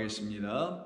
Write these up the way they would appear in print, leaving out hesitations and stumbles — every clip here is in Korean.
기도하겠습니다.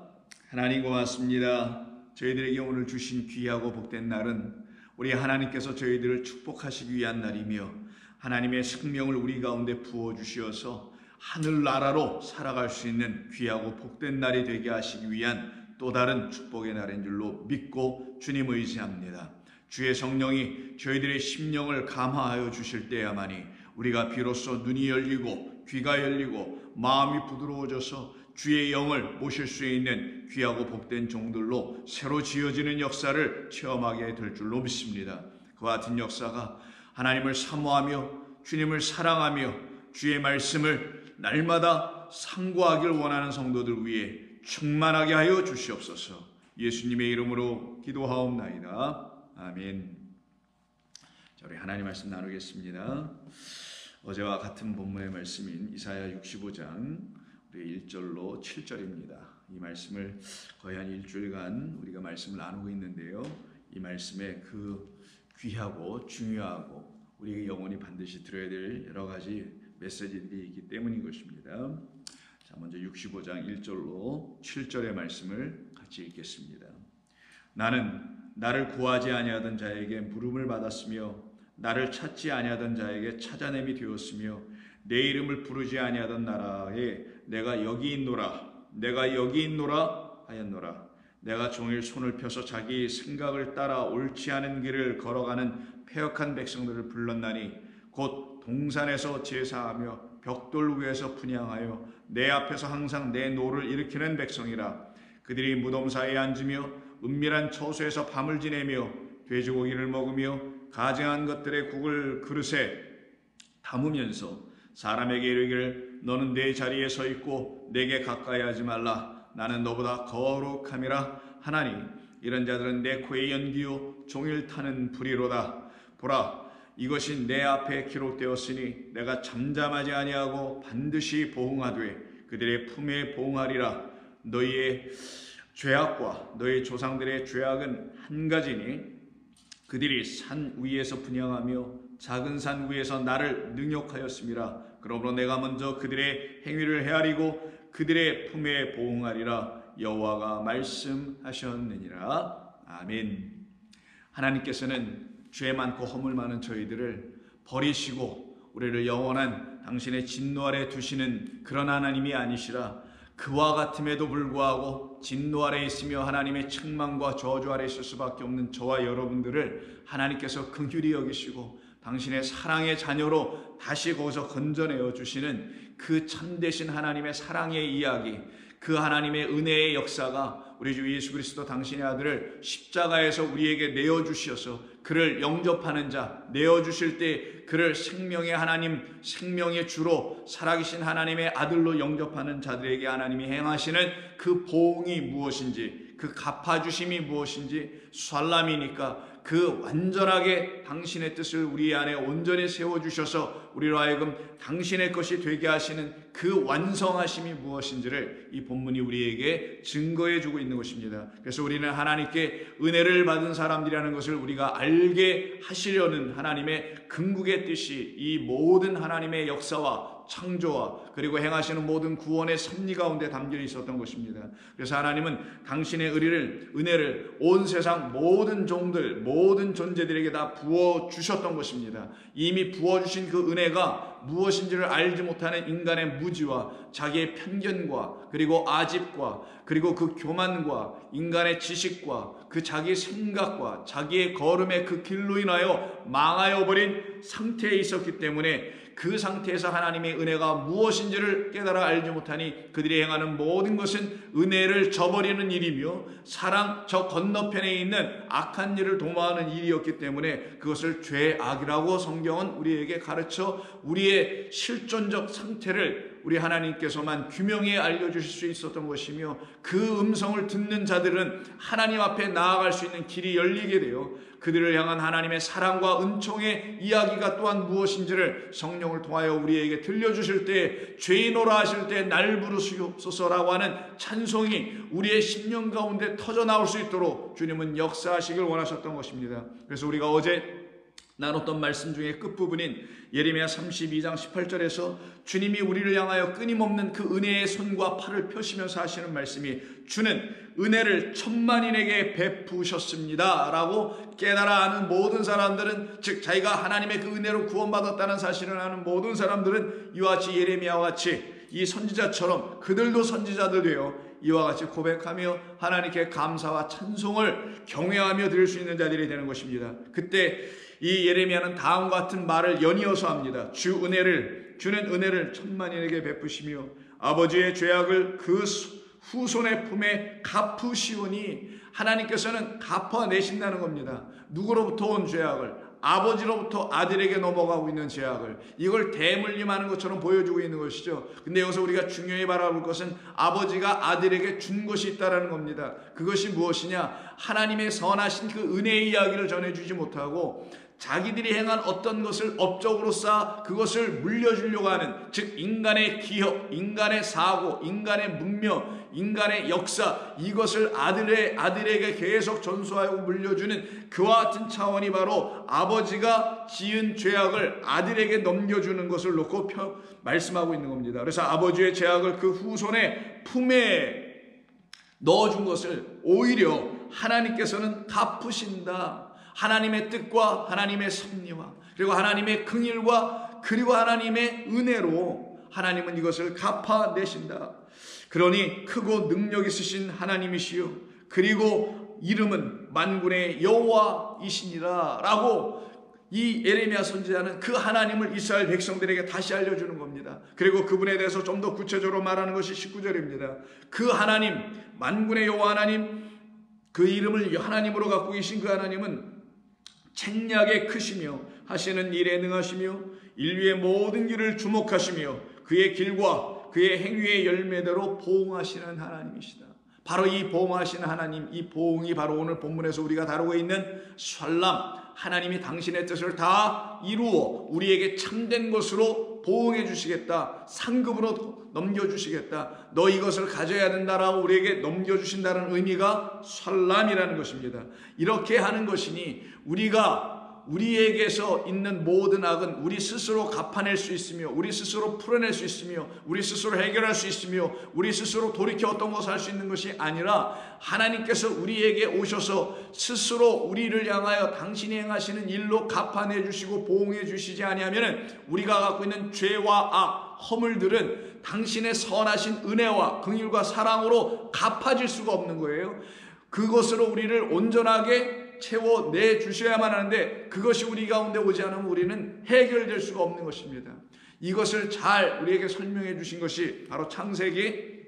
하나님 고맙습니다. 저희들에게 오늘 주신 귀하고 복된 날은 우리 하나님께서 저희들을 축복하시기 위한 날이며 하나님의 생명을 우리 가운데 부어주시어서 하늘나라로 살아갈 수 있는 귀하고 복된 날이 되게 하시기 위한 또 다른 축복의 날인 줄로 믿고 주님 의지합니다. 주의 성령이 저희들의 심령을 감화하여 주실 때야만이 우리가 비로소 눈이 열리고 귀가 열리고 마음이 부드러워져서 주의 영을 모실 수 있는 귀하고 복된 종들로 새로 지어지는 역사를 체험하게 될 줄로 믿습니다. 그와 같은 역사가 하나님을 사모하며 주님을 사랑하며 주의 말씀을 날마다 상고하길 원하는 성도들 위해 충만하게 하여 주시옵소서. 예수님의 이름으로 기도하옵나이다. 아멘. 자, 우리 하나님 말씀 나누겠습니다. 어제와 같은 본문의 말씀인 이사야 65장 우리 1절로 7절입니다. 이 말씀을 거의 한 일주일간 우리가 말씀을 나누고 있는데요. 이 말씀에 그 귀하고 중요하고 우리의 영혼이 반드시 들어야 될 여러 가지 메시지들이 있기 때문인 것입니다. 자, 먼저 65장 1절로 7절의 말씀을 같이 읽겠습니다. 나는 나를 구하지 아니하던 자에게 물음을 받았으며 나를 찾지 아니하던 자에게 찾아냄이 되었으며 내 이름을 부르지 아니하던 나라에 내가 여기 있노라 하였노라. 내가 종일 손을 펴서 자기 생각을 따라 옳지 않은 길을 걸어가는 패역한 백성들을 불렀나니 곧 동산에서 제사하며 벽돌 위에서 분향하여 내 앞에서 항상 내 노를 일으키는 백성이라. 그들이 무덤 사이에 앉으며 은밀한 처소에서 밤을 지내며 돼지고기를 먹으며 가증한 것들의 국을 그릇에 담으면서 사람에게 이르기를 너는 내 자리에 서 있고 내게 가까이 하지 말라. 나는 너보다 거룩함이라 하나니 이런 자들은 내 코의 연기요 종일 타는 불이로다. 보라, 이것이 내 앞에 기록되었으니 내가 잠잠하지 아니하고 반드시 보응하되 그들의 품에 보응하리라. 너희의 죄악과 너희 조상들의 죄악은 한 가지니 그들이 산 위에서 분향하며 작은 산 위에서 나를 능욕하였음이라. 그러므로 내가 먼저 그들의 행위를 헤아리고 그들의 품에 보응하리라. 여호와가 말씀하셨느니라. 아멘. 하나님께서는 죄 많고 허물 많은 저희들을 버리시고 우리를 영원한 당신의 진노 아래 두시는 그런 하나님이 아니시라. 그와 같음에도 불구하고 진노 아래 있으며 하나님의 책망과 저주 아래 있을 수밖에 없는 저와 여러분들을 하나님께서 긍휼히 여기시고 당신의 사랑의 자녀로 다시 거기서 건져내어 주시는 그 참되신 하나님의 사랑의 이야기, 그 하나님의 은혜의 역사가 우리 주 예수 그리스도 당신의 아들을 십자가에서 우리에게 내어주셔서 그를 영접하는 자, 내어주실 때 그를 생명의 하나님, 생명의 주로 살아계신 하나님의 아들로 영접하는 자들에게 하나님이 행하시는 그 보응이 무엇인지, 그 갚아주심이 무엇인지 살람이니까 그 완전하게 당신의 뜻을 우리 안에 온전히 세워주셔서 우리로 하여금 당신의 것이 되게 하시는 그 완성하심이 무엇인지를 이 본문이 우리에게 증거해주고 있는 것입니다. 그래서 우리는 하나님께 은혜를 받은 사람들이라는 것을 우리가 알게 하시려는 하나님의 궁극의 뜻이 이 모든 하나님의 역사와 창조와 그리고 행하시는 모든 구원의 섭리 가운데 담겨 있었던 것입니다. 그래서 하나님은 당신의 은혜를 온 세상 모든 종들, 모든 존재들에게 다 부어주셨던 것입니다. 이미 부어주신 그 은혜가 무엇인지를 알지 못하는 인간의 무지와 자기의 편견과 그리고 아집과 그리고 그 교만과 인간의 지식과 그 자기 생각과 자기의 걸음의 그 길로 인하여 망하여 버린 상태에 있었기 때문에 그 상태에서 하나님의 은혜가 무엇인지를 깨달아 알지 못하니 그들이 행하는 모든 것은 은혜를 저버리는 일이며 사랑 저 건너편에 있는 악한 일을 도모하는 일이었기 때문에 그것을 죄악이라고 성경은 우리에게 가르쳐 우리의 실존적 상태를 우리 하나님께서만 규명해 알려주실 수 있었던 것이며 그 음성을 듣는 자들은 하나님 앞에 나아갈 수 있는 길이 열리게 되어 그들을 향한 하나님의 사랑과 은총의 이야기가 또한 무엇인지를 성령을 통하여 우리에게 들려주실 때 죄인오라 하실 때 날 부르시옵소서라고 하는 찬송이 우리의 심령 가운데 터져 나올 수 있도록 주님은 역사하시길 원하셨던 것입니다. 그래서 우리가 어제 나눴던 말씀 중에 끝부분인 예레미야 32장 18절에서 주님이 우리를 향하여 끊임없는 그 은혜의 손과 팔을 펴시면서 하시는 말씀이 주는 은혜를 천만인에게 베푸셨습니다 라고 깨달아 아는 모든 사람들은, 즉 자기가 하나님의 그 은혜로 구원받았다는 사실을 아는 모든 사람들은 이와 같이 예레미야와 같이 이 선지자처럼 그들도 선지자들 되어 이와 같이 고백하며 하나님께 감사와 찬송을 경외하며 드릴 수 있는 자들이 되는 것입니다. 그때 이 예레미야는 다음과 같은 말을 연이어서 합니다. 주는 은혜를 천만인에게 베푸시며 아버지의 죄악을 그 후손의 품에 갚으시오니, 하나님께서는 갚아내신다는 겁니다. 누구로부터 온 죄악을? 아버지로부터 아들에게 넘어가고 있는 죄악을, 이걸 대물림하는 것처럼 보여주고 있는 것이죠. 근데 여기서 우리가 중요히 바라볼 것은 아버지가 아들에게 준 것이 있다는 겁니다. 그것이 무엇이냐? 하나님의 선하신 그 은혜의 이야기를 전해주지 못하고 자기들이 행한 어떤 것을 업적으로 쌓아 그것을 물려주려고 하는, 즉 인간의 기억, 인간의 사고, 인간의 문명, 인간의 역사, 이것을 아들에게 계속 전수하고 물려주는 그와 같은 차원이 바로 아버지가 지은 죄악을 아들에게 넘겨주는 것을 놓고 말씀하고 있는 겁니다. 그래서 아버지의 죄악을 그 후손의 품에 넣어준 것을 오히려 하나님께서는 갚으신다. 하나님의 뜻과 하나님의 섭리와 그리고 하나님의 긍휼과 그리고 하나님의 은혜로 하나님은 이것을 갚아내신다. 그러니 크고 능력 있으신 하나님이시요 그리고 이름은 만군의 여호와이시니라 라고 이 예레미야 선지자는 그 하나님을 이스라엘 백성들에게 다시 알려주는 겁니다. 그리고 그분에 대해서 좀 더 구체적으로 말하는 것이 19절입니다. 그 하나님, 만군의 여호와 하나님, 그 이름을 하나님으로 갖고 계신 그 하나님은 책략에 크시며 하시는 일에 능하시며 인류의 모든 길을 주목하시며 그의 길과 그의 행위의 열매대로 보응하시는 하나님이시다. 바로 이 보응하시는 하나님, 이 보응이 바로 오늘 본문에서 우리가 다루고 있는 샬람, 하나님이 당신의 뜻을 다 이루어 우리에게 참된 것으로 보응해 주시겠다, 상급으로 넘겨주시겠다, 너 이것을 가져야 된다라고 우리에게 넘겨주신다는 의미가 샬람이라는 것입니다. 이렇게 하는 것이니 우리에게서 있는 모든 악은 우리 스스로 갚아낼 수 있으며 우리 스스로 풀어낼 수 있으며 우리 스스로 해결할 수 있으며 우리 스스로 돌이켜 어떤 것을 할 수 있는 것이 아니라 하나님께서 우리에게 오셔서 스스로 우리를 향하여 당신이 행하시는 일로 갚아내 주시고 보응해 주시지 아니하면 우리가 갖고 있는 죄와 악, 허물들은 당신의 선하신 은혜와 긍휼과 사랑으로 갚아질 수가 없는 거예요. 그것으로 우리를 온전하게 채워내 주셔야만 하는데 그것이 우리 가운데 오지 않으면 우리는 해결될 수가 없는 것입니다. 이것을 잘 우리에게 설명해 주신 것이 바로 창세기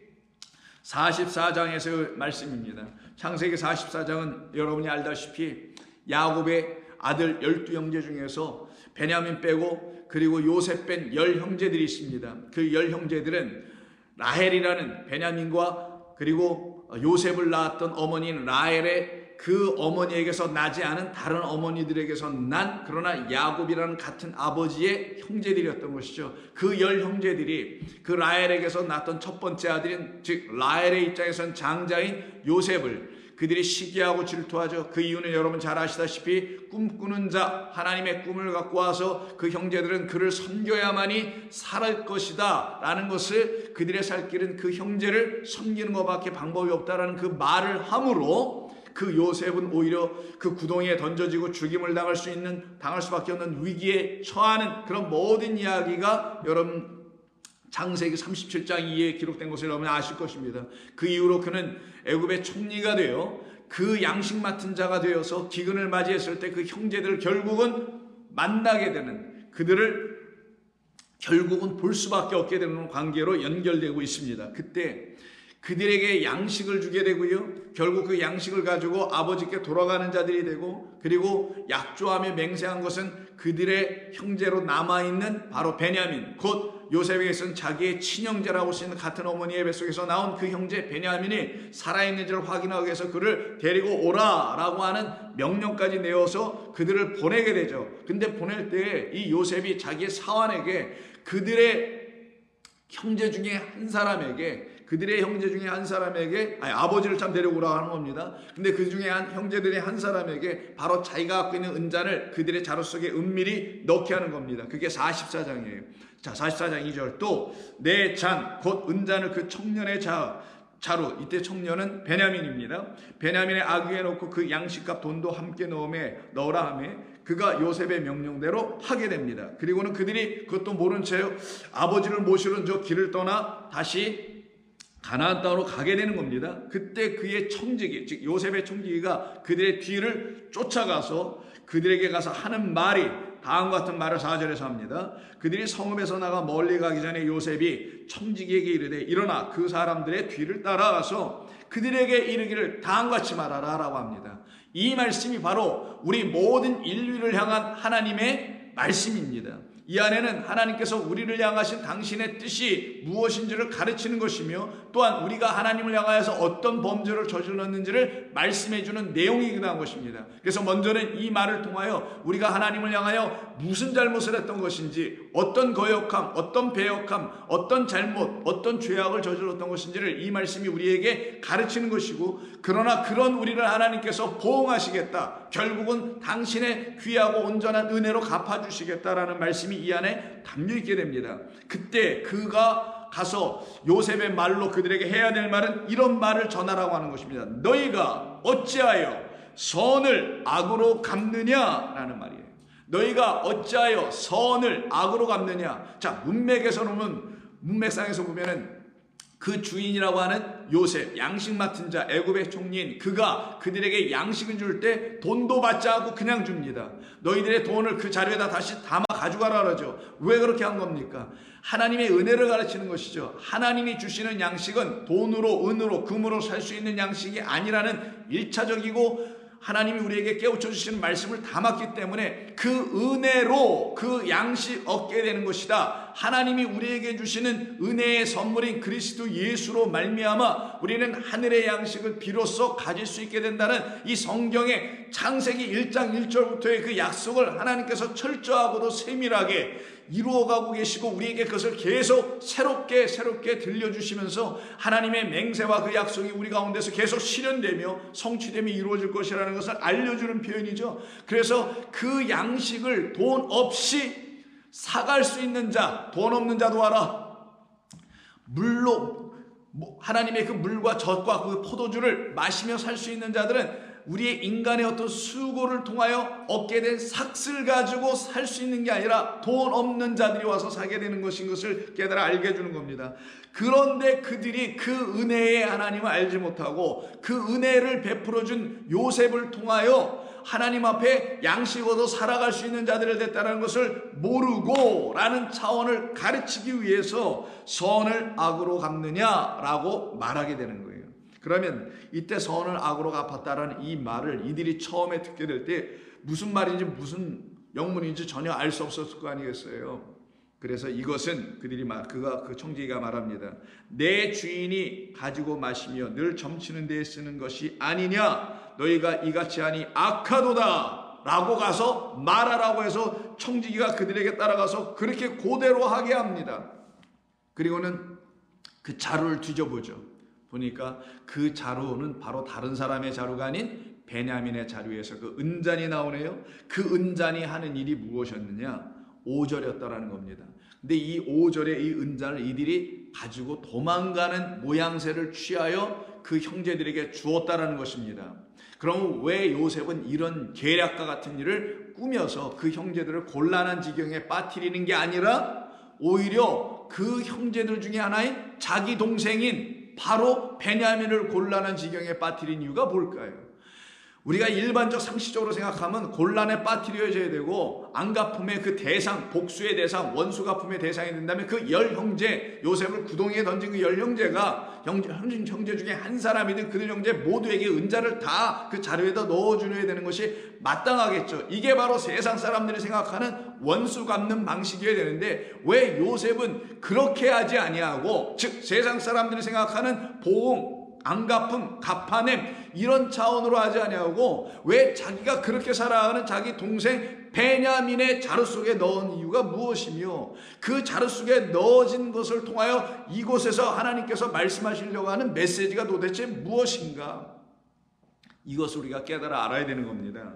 44장에서의 말씀입니다. 창세기 44장은 여러분이 알다시피 야곱의 아들 12형제 중에서 베냐민 빼고 그리고 요셉 뺀 10형제들이 있습니다. 그 10형제들은 라헬이라는 베냐민과 그리고 요셉을 낳았던 어머니인 라헬의 그 어머니에게서 나지 않은 다른 어머니들에게서 난, 그러나 야곱이라는 같은 아버지의 형제들이었던 것이죠. 그 10형제들이 그 라헬에게서 낳았던 첫 번째 아들인, 즉 라헬의 입장에선 장자인 요셉을 그들이 시기하고 질투하죠. 그 이유는 여러분 잘 아시다시피 꿈꾸는 자, 하나님의 꿈을 갖고 와서 그 형제들은 그를 섬겨야만이 살 것이다 라는 것을, 그들의 살 길은 그 형제를 섬기는 것밖에 방법이 없다라는 그 말을 함으로 그 요셉은 오히려 그 구덩이에 던져지고 죽임을 당할 수밖에 없는 위기에 처하는 그런 모든 이야기가 여러분 창세기 37장 2에 기록된 것을 여러분 아실 것입니다. 그 이후로 그는 애굽의 총리가 되어 그 양식 맡은 자가 되어서 기근을 맞이했을 때 그 형제들을 결국은 만나게 되는, 그들을 결국은 볼 수밖에 없게 되는 관계로 연결되고 있습니다. 그때 그들에게 양식을 주게 되고요. 결국 그 양식을 가지고 아버지께 돌아가는 자들이 되고, 그리고 약조하며 맹세한 것은 그들의 형제로 남아있는 바로 베냐민, 곧 요셉에게서는 자기의 친형제라고 할 수 있는 같은 어머니의 뱃속에서 나온 그 형제 베냐민이 살아있는지를 확인하기 위해서 그를 데리고 오라라고 하는 명령까지 내어서 그들을 보내게 되죠. 근데 보낼 때 이 요셉이 자기의 사환에게 그들의 형제 중에 한 사람에게 그들의 형제 중에 한 사람에게 아버지를 참 데려오라고 하는 겁니다. 근데 그 중에 형제들의 한 사람에게 바로 자기가 갖고 있는 은잔을 그들의 자루 속에 은밀히 넣게 하는 겁니다. 그게 44장이에요. 자, 44장 2절 또 내 잔 곧 은잔을 그 청년의 자루, 이때 청년은 베냐민입니다. 베냐민의 아귀에 넣고 그 양식값 돈도 함께 넣으라 하매 그가 요셉의 명령대로 하게 됩니다. 그리고는 그들이 그것도 모른 채 아버지를 모시러 저 길을 떠나 다시 가나안 땅으로 가게 되는 겁니다. 그때 그의 청지기, 즉 요셉의 청지기가 그들의 뒤를 쫓아가서 그들에게 가서 하는 말이 다음과 같은 말을 4절에서 합니다. 그들이 성읍에서 나가 멀리 가기 전에 요셉이 청지기에게 이르되 일어나 그 사람들의 뒤를 따라가서 그들에게 이르기를 다음과 같이 말하라 라고 합니다. 이 말씀이 바로 우리 모든 인류를 향한 하나님의 말씀입니다. 이 안에는 하나님께서 우리를 향하신 당신의 뜻이 무엇인지를 가르치는 것이며 또한 우리가 하나님을 향하여서 어떤 범죄를 저질렀는지를 말씀해 주는 내용이 그러한 것입니다. 그래서 먼저는 이 말을 통하여 우리가 하나님을 향하여 무슨 잘못을 했던 것인지, 어떤 거역함, 어떤 배역함, 어떤 잘못, 어떤 죄악을 저질렀던 것인지를 이 말씀이 우리에게 가르치는 것이고, 그러나 그런 우리를 하나님께서 보응하시겠다, 결국은 당신의 귀하고 온전한 은혜로 갚아주시겠다라는 말씀이 이 안에 담겨있게 됩니다. 그때 그가 가서 요셉의 말로 그들에게 해야 될 말은 이런 말을 전하라고 하는 것입니다. 너희가 어찌하여 선을 악으로 갚느냐라는 말이에요. 너희가 어찌하여 선을 악으로 갚느냐. 자, 문맥상에서 보면은 그 주인이라고 하는 요셉, 양식 맡은 자, 애굽의 총리인 그가 그들에게 양식을 줄 때 돈도 받지 않고 그냥 줍니다. 너희들의 돈을 그 자리에다 다시 담아 가져가라 그러죠. 왜 그렇게 한 겁니까? 하나님의 은혜를 가르치는 것이죠. 하나님이 주시는 양식은 돈으로, 은으로, 금으로 살 수 있는 양식이 아니라는 1차적이고 하나님이 우리에게 깨우쳐 주시는 말씀을 담았기 때문에 그 은혜로 그 양식 얻게 되는 것이다. 하나님이 우리에게 주시는 은혜의 선물인 그리스도 예수로 말미암아 우리는 하늘의 양식을 비로소 가질 수 있게 된다는 이 성경의 창세기 1장 1절부터의 그 약속을 하나님께서 철저하고도 세밀하게 이루어가고 계시고 우리에게 그것을 계속 새롭게 들려주시면서 하나님의 맹세와 그 약속이 우리 가운데서 계속 실현되며 성취되며 이루어질 것이라는 것을 알려주는 표현이죠. 그래서 그 양식을 돈 없이 사갈 수 있는 자, 돈 없는 자도 와라. 물로 하나님의 그 물과 젖과 그 포도주를 마시며 살 수 있는 자들은 우리의 인간의 어떤 수고를 통하여 얻게 된 삭슬 가지고 살 수 있는 게 아니라 돈 없는 자들이 와서 사게 되는 것인 것을 깨달아 알게 해주는 겁니다. 그런데 그들이 그 은혜의 하나님을 알지 못하고 그 은혜를 베풀어준 요셉을 통하여 하나님 앞에 양식 얻어 살아갈 수 있는 자들을 됐다는 것을 모르고 라는 차원을 가르치기 위해서 선을 악으로 갚느냐라고 말하게 되는 거예요. 그러면 이때 선을 악으로 갚았다라는 이 말을 이들이 처음에 듣게 될 때 무슨 말인지 무슨 영문인지 전혀 알 수 없었을 거 아니겠어요. 그래서 이것은 그 청지기가 말합니다. 내 주인이 가지고 마시며 늘 점치는 데에 쓰는 것이 아니냐. 너희가 이같이 하니 악하도다 라고 가서 말하라고 해서 청지기가 그들에게 따라가서 그렇게 그대로 하게 합니다. 그리고는 그 자루를 뒤져보죠. 보니까 그 자루는 바로 다른 사람의 자루가 아닌 베냐민의 자루에서 그 은잔이 나오네요. 그 은잔이 하는 일이 무엇이었느냐? 5절이었다라는 겁니다. 근데 이 5절의 이 은잔을 이들이 가지고 도망가는 모양새를 취하여 그 형제들에게 주었다라는 것입니다. 그럼 왜 요셉은 이런 계략과 같은 일을 꾸며서 그 형제들을 곤란한 지경에 빠뜨리는 게 아니라 오히려 그 형제들 중에 하나인 자기 동생인 바로 베냐민을 곤란한 지경에 빠뜨린 이유가 뭘까요? 우리가 일반적 상식적으로 생각하면 곤란에 빠뜨려져야 되고 안갚음의 그 대상, 복수의 대상, 원수 갚음의 대상이 된다면 그 10형제, 요셉을 구덩이에 던진 그 10형제가 형제 중에 한 사람이든 그들 형제 모두에게 은자를 다 그 자루에다 넣어주려야 되는 것이 마땅하겠죠. 이게 바로 세상 사람들이 생각하는 원수 갚는 방식이어야 되는데 왜 요셉은 그렇게 하지 아니하고, 즉 세상 사람들이 생각하는 보응, 안갚음, 갚아냄 이런 차원으로 하지 아니하고 왜 자기가 그렇게 살아가는 자기 동생 베냐민의 자루 속에 넣은 이유가 무엇이며 그 자루 속에 넣어진 것을 통하여 이곳에서 하나님께서 말씀하시려고 하는 메시지가 도대체 무엇인가? 이것을 우리가 깨달아 알아야 되는 겁니다.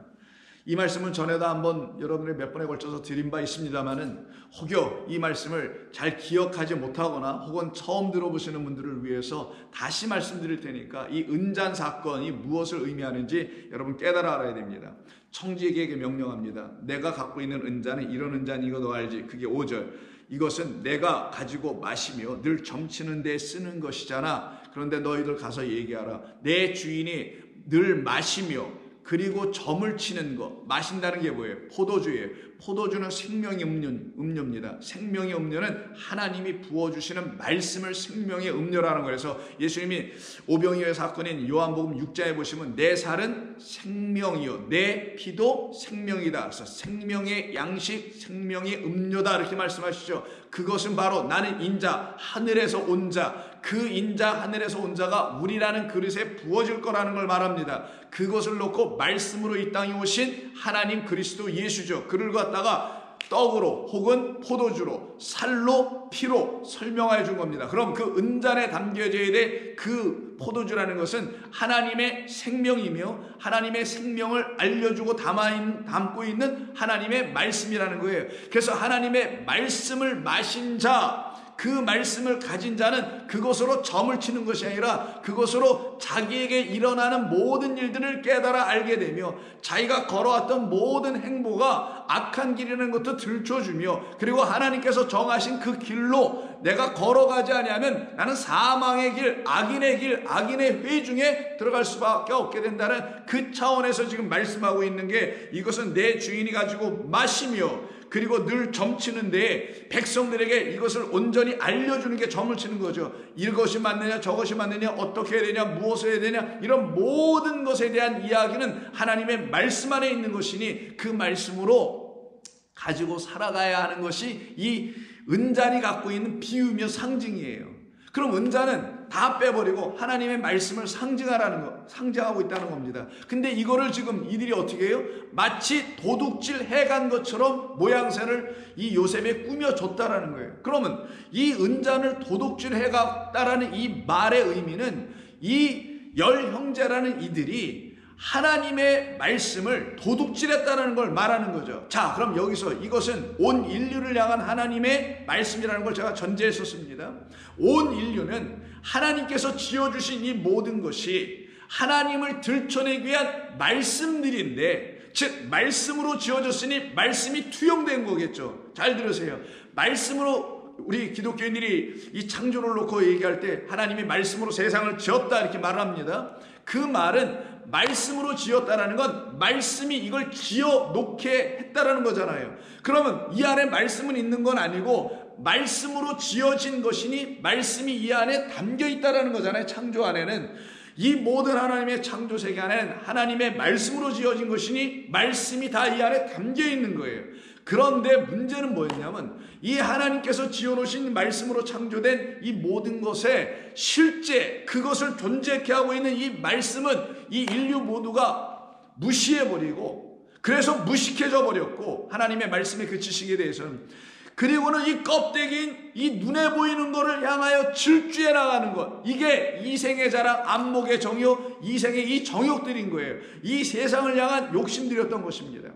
이 말씀은 전에도 한번 여러분의 몇 번에 걸쳐서 드린 바 있습니다만은 혹여 이 말씀을 잘 기억하지 못하거나 혹은 처음 들어보시는 분들을 위해서 다시 말씀드릴 테니까 이 은잔 사건이 무엇을 의미하는지 여러분 깨달아 알아야 됩니다. 청지기에게 명령합니다. 내가 갖고 있는 은잔은 이런 은잔이고 너 알지? 그게 5절. 이것은 내가 가지고 마시며 늘 점치는 데 쓰는 것이잖아. 그런데 너희들 가서 얘기하라. 내 주인이 늘 마시며 그리고 점을 치는 것. 마신다는 게 뭐예요? 포도주예요. 포도주는 생명의 음료입니다. 생명의 음료는 하나님이 부어주시는 말씀을 생명의 음료라는 거예요. 그래서 예수님이 오병이어의 사건인 요한복음 6장에 보시면 내 살은 생명이요 내 피도 생명이다. 그래서 생명의 양식, 생명의 음료다 이렇게 말씀하시죠. 그것은 바로 나는 인자, 하늘에서 온 자, 그 인자 하늘에서 온 자가 우리라는 그릇에 부어질 거라는 걸 말합니다. 그것을 놓고 말씀으로 이 땅에 오신 하나님 그리스도 예수죠. 그를 갖다가 떡으로 혹은 포도주로 살로 피로 설명해 준 겁니다. 그럼 그 은잔에 담겨져야 될 그 포도주라는 것은 하나님의 생명이며 하나님의 생명을 알려주고 담고 있는 하나님의 말씀이라는 거예요. 그래서 하나님의 말씀을 마신 자, 그 말씀을 가진 자는 그것으로 점을 치는 것이 아니라 그것으로 자기에게 일어나는 모든 일들을 깨달아 알게 되며 자기가 걸어왔던 모든 행보가 악한 길이라는 것도 들춰주며 그리고 하나님께서 정하신 그 길로 내가 걸어가지 아니하면 나는 사망의 길, 악인의 길, 악인의 회 중에 들어갈 수밖에 없게 된다는 그 차원에서 지금 말씀하고 있는 게 이것은 내 주인이 가지고 마시며 그리고 늘 점치는데 백성들에게 이것을 온전히 알려주는 게 점을 치는 거죠. 이것이 맞느냐 저것이 맞느냐 어떻게 해야 되냐 무엇을 해야 되냐 이런 모든 것에 대한 이야기는 하나님의 말씀 안에 있는 것이니 그 말씀으로 가지고 살아가야 하는 것이 이 은잔이 갖고 있는 비유며 상징이에요. 그럼 은잔은 다 빼버리고 하나님의 말씀을 상징하고 있다는 겁니다. 근데 이거를 지금 이들이 어떻게 해요? 마치 도둑질 해간 것처럼 모양새를 이 요셉에 꾸며줬다라는 거예요. 그러면 이 은잔을 도둑질 해갔다라는 이 말의 의미는 이 열 형제라는 이들이 하나님의 말씀을 도둑질했다는 걸 말하는 거죠. 자, 그럼 여기서 이것은 온 인류를 향한 하나님의 말씀이라는 걸 제가 전제했었습니다. 온 인류는 하나님께서 지어주신 이 모든 것이 하나님을 들춰내기 위한 말씀들인데, 즉 말씀으로 지어졌으니 말씀이 투영된 거겠죠. 잘 들으세요. 말씀으로 우리 기독교인들이 이 창조를 놓고 얘기할 때 하나님이 말씀으로 세상을 지었다 이렇게 말합니다. 그 말은 말씀으로 지었다라는 건 말씀이 이걸 지어 놓게 했다라는 거잖아요. 그러면 이 안에 말씀은 있는 건 아니고 말씀으로 지어진 것이니 말씀이 이 안에 담겨 있다라는 거잖아요. 창조 안에는 이 모든 하나님의 창조 세계 안에는 하나님의 말씀으로 지어진 것이니 말씀이 다 이 안에 담겨 있는 거예요. 그런데 문제는 뭐였냐면 이 하나님께서 지어놓으신 말씀으로 창조된 이 모든 것에 실제 그것을 존재케 하고 있는 이 말씀은 이 인류 모두가 무시해버리고 그래서 무식해져 버렸고 하나님의 말씀의 그 지식에 대해서는 그리고는 이 껍데기인 이 눈에 보이는 것을 향하여 질주해 나가는 것, 이게 이생의 자랑, 안목의 정욕, 이생의 이 정욕들인 거예요. 이 세상을 향한 욕심들이었던 것입니다.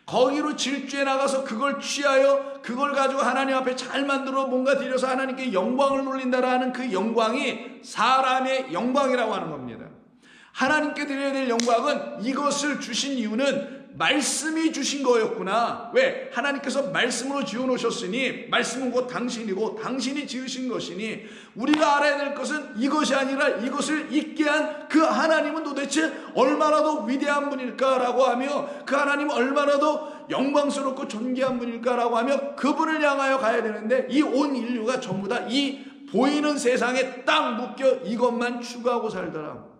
거기로 질주해 나가서 그걸 취하여 그걸 가지고 하나님 앞에 잘 만들어 뭔가 드려서 하나님께 영광을 돌린다라는 그 영광이 사람의 영광이라고 하는 겁니다. 하나님께 드려야 될 영광은 이것을 주신 이유는 말씀이 주신 거였구나. 왜? 하나님께서 말씀으로 지어놓으셨으니 말씀은 곧 당신이고 당신이 지으신 것이니 우리가 알아야 될 것은 이것이 아니라 이것을 있게 한 그 하나님은 도대체 얼마나 더 위대한 분일까라고 하며 그 하나님은 얼마나 더 영광스럽고 존귀한 분일까라고 하며 그분을 향하여 가야 되는데 이 온 인류가 전부 다 이 보이는 세상에 딱 묶여 이것만 추구하고 살더라.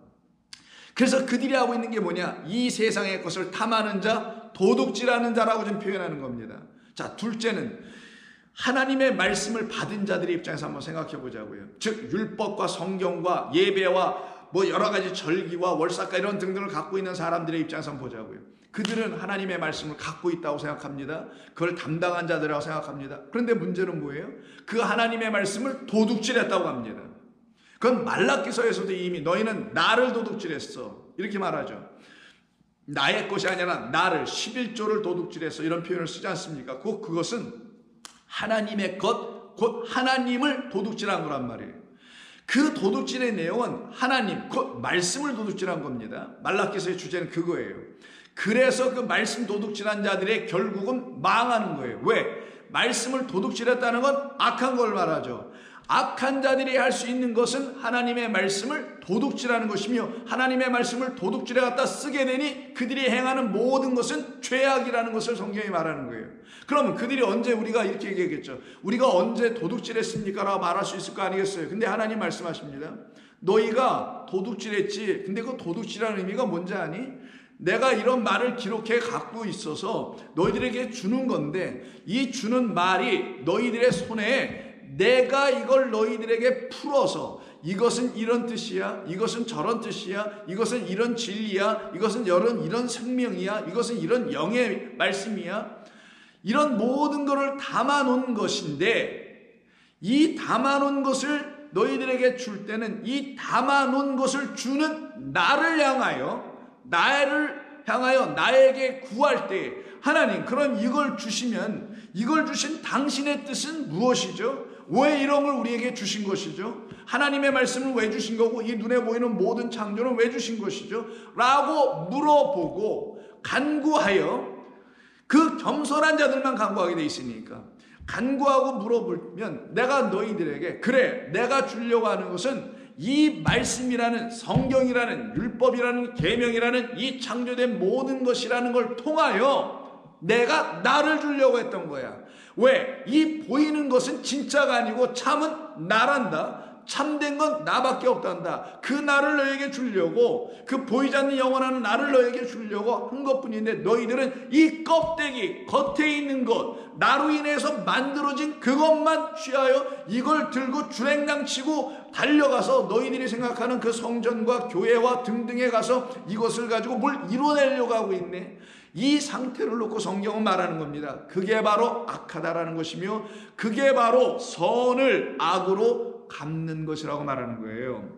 그래서 그들이 하고 있는 게 뭐냐? 이 세상의 것을 탐하는 자, 도둑질하는 자라고 좀 표현하는 겁니다. 자, 둘째는 하나님의 말씀을 받은 자들의 입장에서 한번 생각해 보자고요. 즉 율법과 성경과 예배와 뭐 여러 가지 절기와 월사가 이런 등등을 갖고 있는 사람들의 입장에서 한번 보자고요. 그들은 하나님의 말씀을 갖고 있다고 생각합니다. 그걸 담당한 자들이라고 생각합니다. 그런데 문제는 뭐예요? 그 하나님의 말씀을 도둑질했다고 합니다. 그건 말라기서에서도 이미 너희는 나를 도둑질했어 이렇게 말하죠. 나의 것이 아니라 나를 11조를 도둑질했어 이런 표현을 쓰지 않습니까? 그것은 하나님의 것, 곧 하나님을 도둑질한 거란 말이에요. 그 도둑질의 내용은 하나님, 곧 말씀을 도둑질한 겁니다. 말라기서의 주제는 그거예요. 그래서 그 말씀 도둑질한 자들의 결국은 망하는 거예요. 왜? 말씀을 도둑질했다는 건 악한 걸 말하죠. 악한 자들이 할 수 있는 것은 하나님의 말씀을 도둑질하는 것이며 하나님의 말씀을 도둑질해 갖다 쓰게 되니 그들이 행하는 모든 것은 죄악이라는 것을 성경이 말하는 거예요. 그러면 그들이 언제 우리가 이렇게 얘기했겠죠. 우리가 언제 도둑질했습니까? 라고 말할 수 있을 거 아니겠어요. 근데 하나님 말씀하십니다. 너희가 도둑질했지. 근데 그 도둑질하는 의미가 뭔지 아니? 내가 이런 말을 기록해 갖고 있어서 너희들에게 주는 건데 이 주는 말이 너희들의 손에 내가 이걸 너희들에게 풀어서 이것은 이런 뜻이야, 이것은 저런 뜻이야, 이것은 이런 진리야, 이것은 이런 생명이야, 이것은 이런 영의 말씀이야, 이런 모든 것을 담아놓은 것인데 이 담아놓은 것을 너희들에게 줄 때는 이 담아놓은 것을 주는 나를 향하여 나에게 구할 때 하나님 그럼 이걸 주시면 이걸 주신 당신의 뜻은 무엇이죠? 왜 이런 걸 우리에게 주신 것이죠? 하나님의 말씀을 왜 주신 거고 이 눈에 보이는 모든 창조는 왜 주신 것이죠? 라고 물어보고 간구하여 그 겸손한 자들만 간구하게 돼 있으니까 간구하고 물어보면 내가 너희들에게 그래 내가 주려고 하는 것은 이 말씀이라는 성경이라는 율법이라는 계명이라는 이 창조된 모든 것이라는 걸 통하여 내가 나를 주려고 했던 거야. 왜? 이 보이는 것은 진짜가 아니고 참은 나란다. 참된 건 나밖에 없단다. 그 나를 너에게 주려고 그 보이지 않는 영원한 나를 너에게 주려고 한 것뿐인데 너희들은 이 껍데기 겉에 있는 것 나로 인해서 만들어진 그것만 취하여 이걸 들고 주랭랑치고 달려가서 너희들이 생각하는 그 성전과 교회와 등등에 가서 이것을 가지고 뭘 이뤄내려고 하고 있네. 이 상태를 놓고 성경은 말하는 겁니다. 그게 바로 악하다라는 것이며 그게 바로 선을 악으로 갚는 것이라고 말하는 거예요.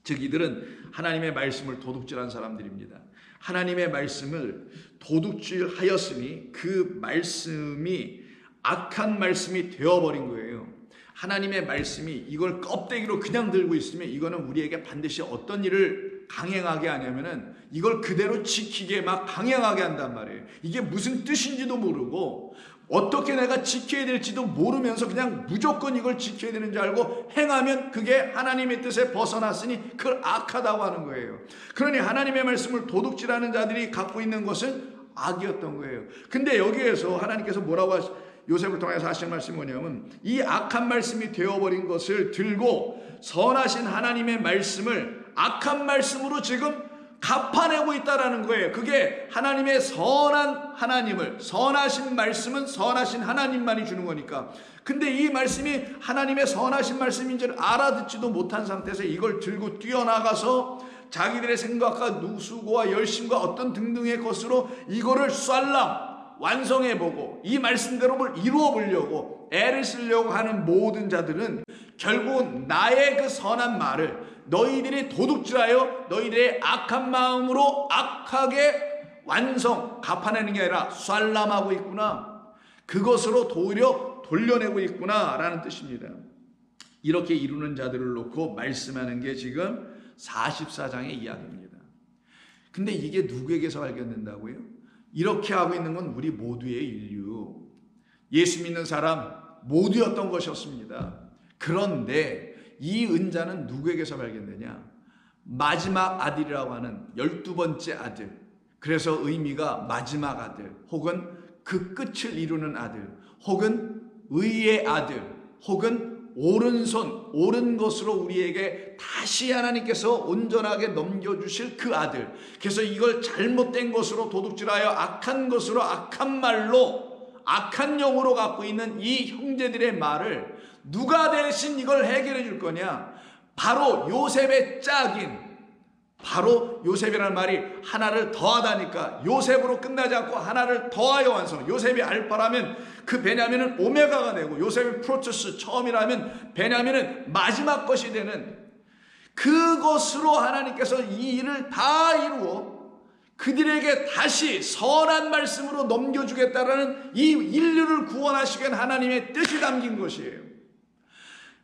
즉 이들은 하나님의 말씀을 도둑질한 사람들입니다. 하나님의 말씀을 도둑질하였으니 그 말씀이 악한 말씀이 되어버린 거예요. 하나님의 말씀이 이걸 껍데기로 그냥 들고 있으면 이거는 우리에게 반드시 어떤 일을 강행하게 하냐면은 이걸 그대로 지키게 막 강행하게 한단 말이에요. 이게 무슨 뜻인지도 모르고 어떻게 내가 지켜야 될지도 모르면서 그냥 무조건 이걸 지켜야 되는 줄 알고 행하면 그게 하나님의 뜻에 벗어났으니 그걸 악하다고 하는 거예요. 그러니 하나님의 말씀을 도둑질하는 자들이 갖고 있는 것은 악이었던 거예요. 근데 여기에서 하나님께서 뭐라고 요셉을 통해서 하신 말씀이 뭐냐면 이 악한 말씀이 되어버린 것을 들고 선하신 하나님의 말씀을 악한 말씀으로 지금 갚아내고 있다라는 거예요. 그게 하나님의 선한 하나님을 선하신 말씀은 선하신 하나님만이 주는 거니까. 근데 이 말씀이 하나님의 선하신 말씀인 줄 알아듣지도 못한 상태에서 이걸 들고 뛰어나가서 자기들의 생각과 수고와 열심과 어떤 등등의 것으로 이거를 완성해보고 이 말씀대로 뭘 이루어보려고 애를 쓰려고 하는 모든 자들은 결국은 나의 그 선한 말을 너희들이 도둑질하여 너희들의 악한 마음으로 악하게 갚아내는 게 아니라 쌀람하고 있구나. 그것으로 도리어 돌려내고 있구나 라는 뜻입니다. 이렇게 이루는 자들을 놓고 말씀하는 게 지금 44장의 이야기입니다. 근데 이게 누구에게서 발견된다고요? 이렇게 하고 있는 건 우리 모두의 인류. 예수 믿는 사람 모두였던 것이었습니다. 그런데 이 은자는 누구에게서 발견되냐? 마지막 아들이라고 하는 12번째 아들. 그래서 의미가 마지막 아들, 혹은 그 끝을 이루는 아들, 혹은 의의 아들, 혹은 오른손, 옳은 것으로 우리에게 다시 하나님께서 온전하게 넘겨주실 그 아들. 그래서 이걸 잘못된 것으로 도둑질하여 악한 것으로 악한 말로 악한 영으로 갖고 있는 이 형제들의 말을 누가 대신 이걸 해결해 줄 거냐? 바로 요셉의 짝인 바로 요셉이라는 말이 하나를 더하다니까 요셉으로 끝나지 않고 하나를 더하여 완성. 요셉이 알파라면 그 베냐민은 오메가가 되고, 요셉이 프로토스 처음이라면 베냐민은 마지막 것이 되는, 그것으로 하나님께서 이 일을 다 이루어 그들에게 다시 선한 말씀으로 넘겨주겠다라는 이 인류를 구원하시기 위한 하나님의 뜻이 담긴 것이에요.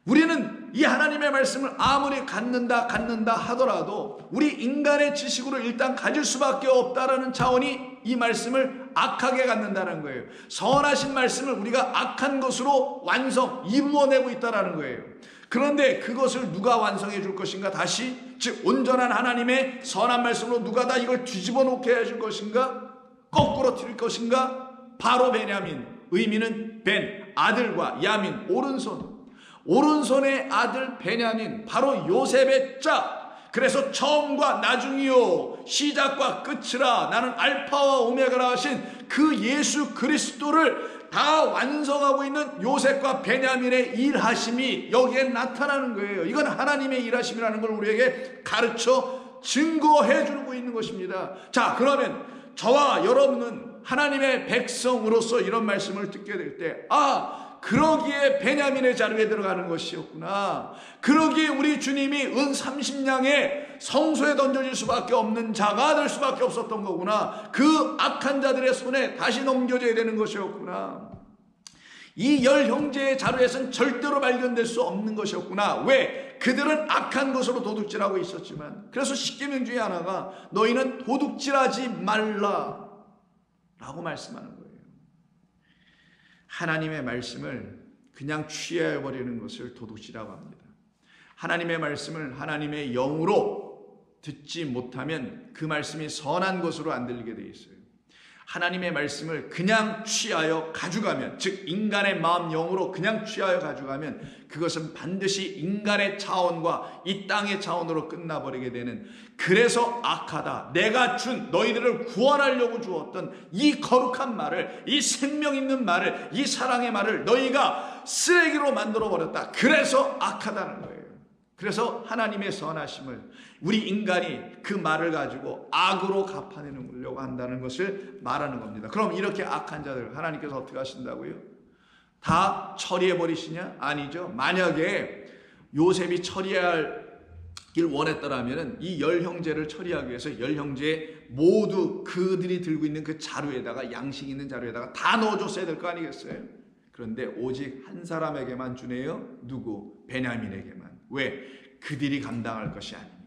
우리는 이 하나님의 말씀을 아무리 갖는다 하더라도 우리 인간의 지식으로 일단 가질 수밖에 없다라는 차원이 이 말씀을 악하게 갖는다는 거예요. 선하신 말씀을 우리가 악한 것으로 이루어내고 있다는 거예요. 그런데 그것을 누가 완성해 줄 것인가? 다시, 즉 온전한 하나님의 선한 말씀으로 누가 다 이걸 뒤집어 놓게 해줄 것인가? 거꾸로 틀 것인가? 바로 베냐민, 의미는 벤, 아들과 야민, 오른손의 아들 베냐민, 바로 요셉의 짝. 그래서 처음과 나중이요 시작과 끝이라 나는 알파와 오메가라 하신 그 예수 그리스도를 다 완성하고 있는 요셉과 베냐민의 일하심이 여기에 나타나는 거예요. 이건 하나님의 일하심이라는 걸 우리에게 가르쳐 증거해 주고 있는 것입니다. 자, 그러면 저와 여러분은 하나님의 백성으로서 이런 말씀을 듣게 될 때, 그러기에 베냐민의 자리에 들어가는 것이었구나. 그러기에 우리 주님이 은 30냥에 성소에 던져질 수밖에 없는 자가 될 수밖에 없었던 거구나. 그 악한 자들의 손에 다시 넘겨져야 되는 것이었구나. 이 열 형제의 자루에서는 절대로 발견될 수 없는 것이었구나. 왜? 그들은 악한 것으로 도둑질하고 있었지만, 그래서 십계명 중에 하나가 너희는 도둑질하지 말라 라고 말씀하는 거예요. 하나님의 말씀을 그냥 취해버리는 것을 도둑질이라고 합니다. 하나님의 말씀을 하나님의 영으로 듣지 못하면 그 말씀이 선한 것으로 안 들리게 되어 있어요. 하나님의 말씀을 그냥 취하여 가져가면, 즉 인간의 마음 영으로 그냥 취하여 가져가면 그것은 반드시 인간의 차원과 이 땅의 차원으로 끝나버리게 되는, 그래서 악하다, 내가 준 너희들을 구원하려고 주었던 이 거룩한 말을, 이 생명 있는 말을, 이 사랑의 말을 너희가 쓰레기로 만들어버렸다. 그래서 악하다는 거예요. 그래서 하나님의 선하심을 우리 인간이 그 말을 가지고 악으로 갚아내려고 한다는 것을 말하는 겁니다. 그럼 이렇게 악한 자들 하나님께서 어떻게 하신다고요? 다 처리해버리시냐? 아니죠. 만약에 요셉이 처리하길 원했더라면 이 열 형제를 처리하기 위해서 열 형제 모두 그들이 들고 있는 그 자루에다가, 양식 있는 자루에다가 다 넣어줬어야 될 거 아니겠어요? 그런데 오직 한 사람에게만 주네요. 누구? 베냐민에게만. 왜? 그들이 감당할 것이 아닙니까?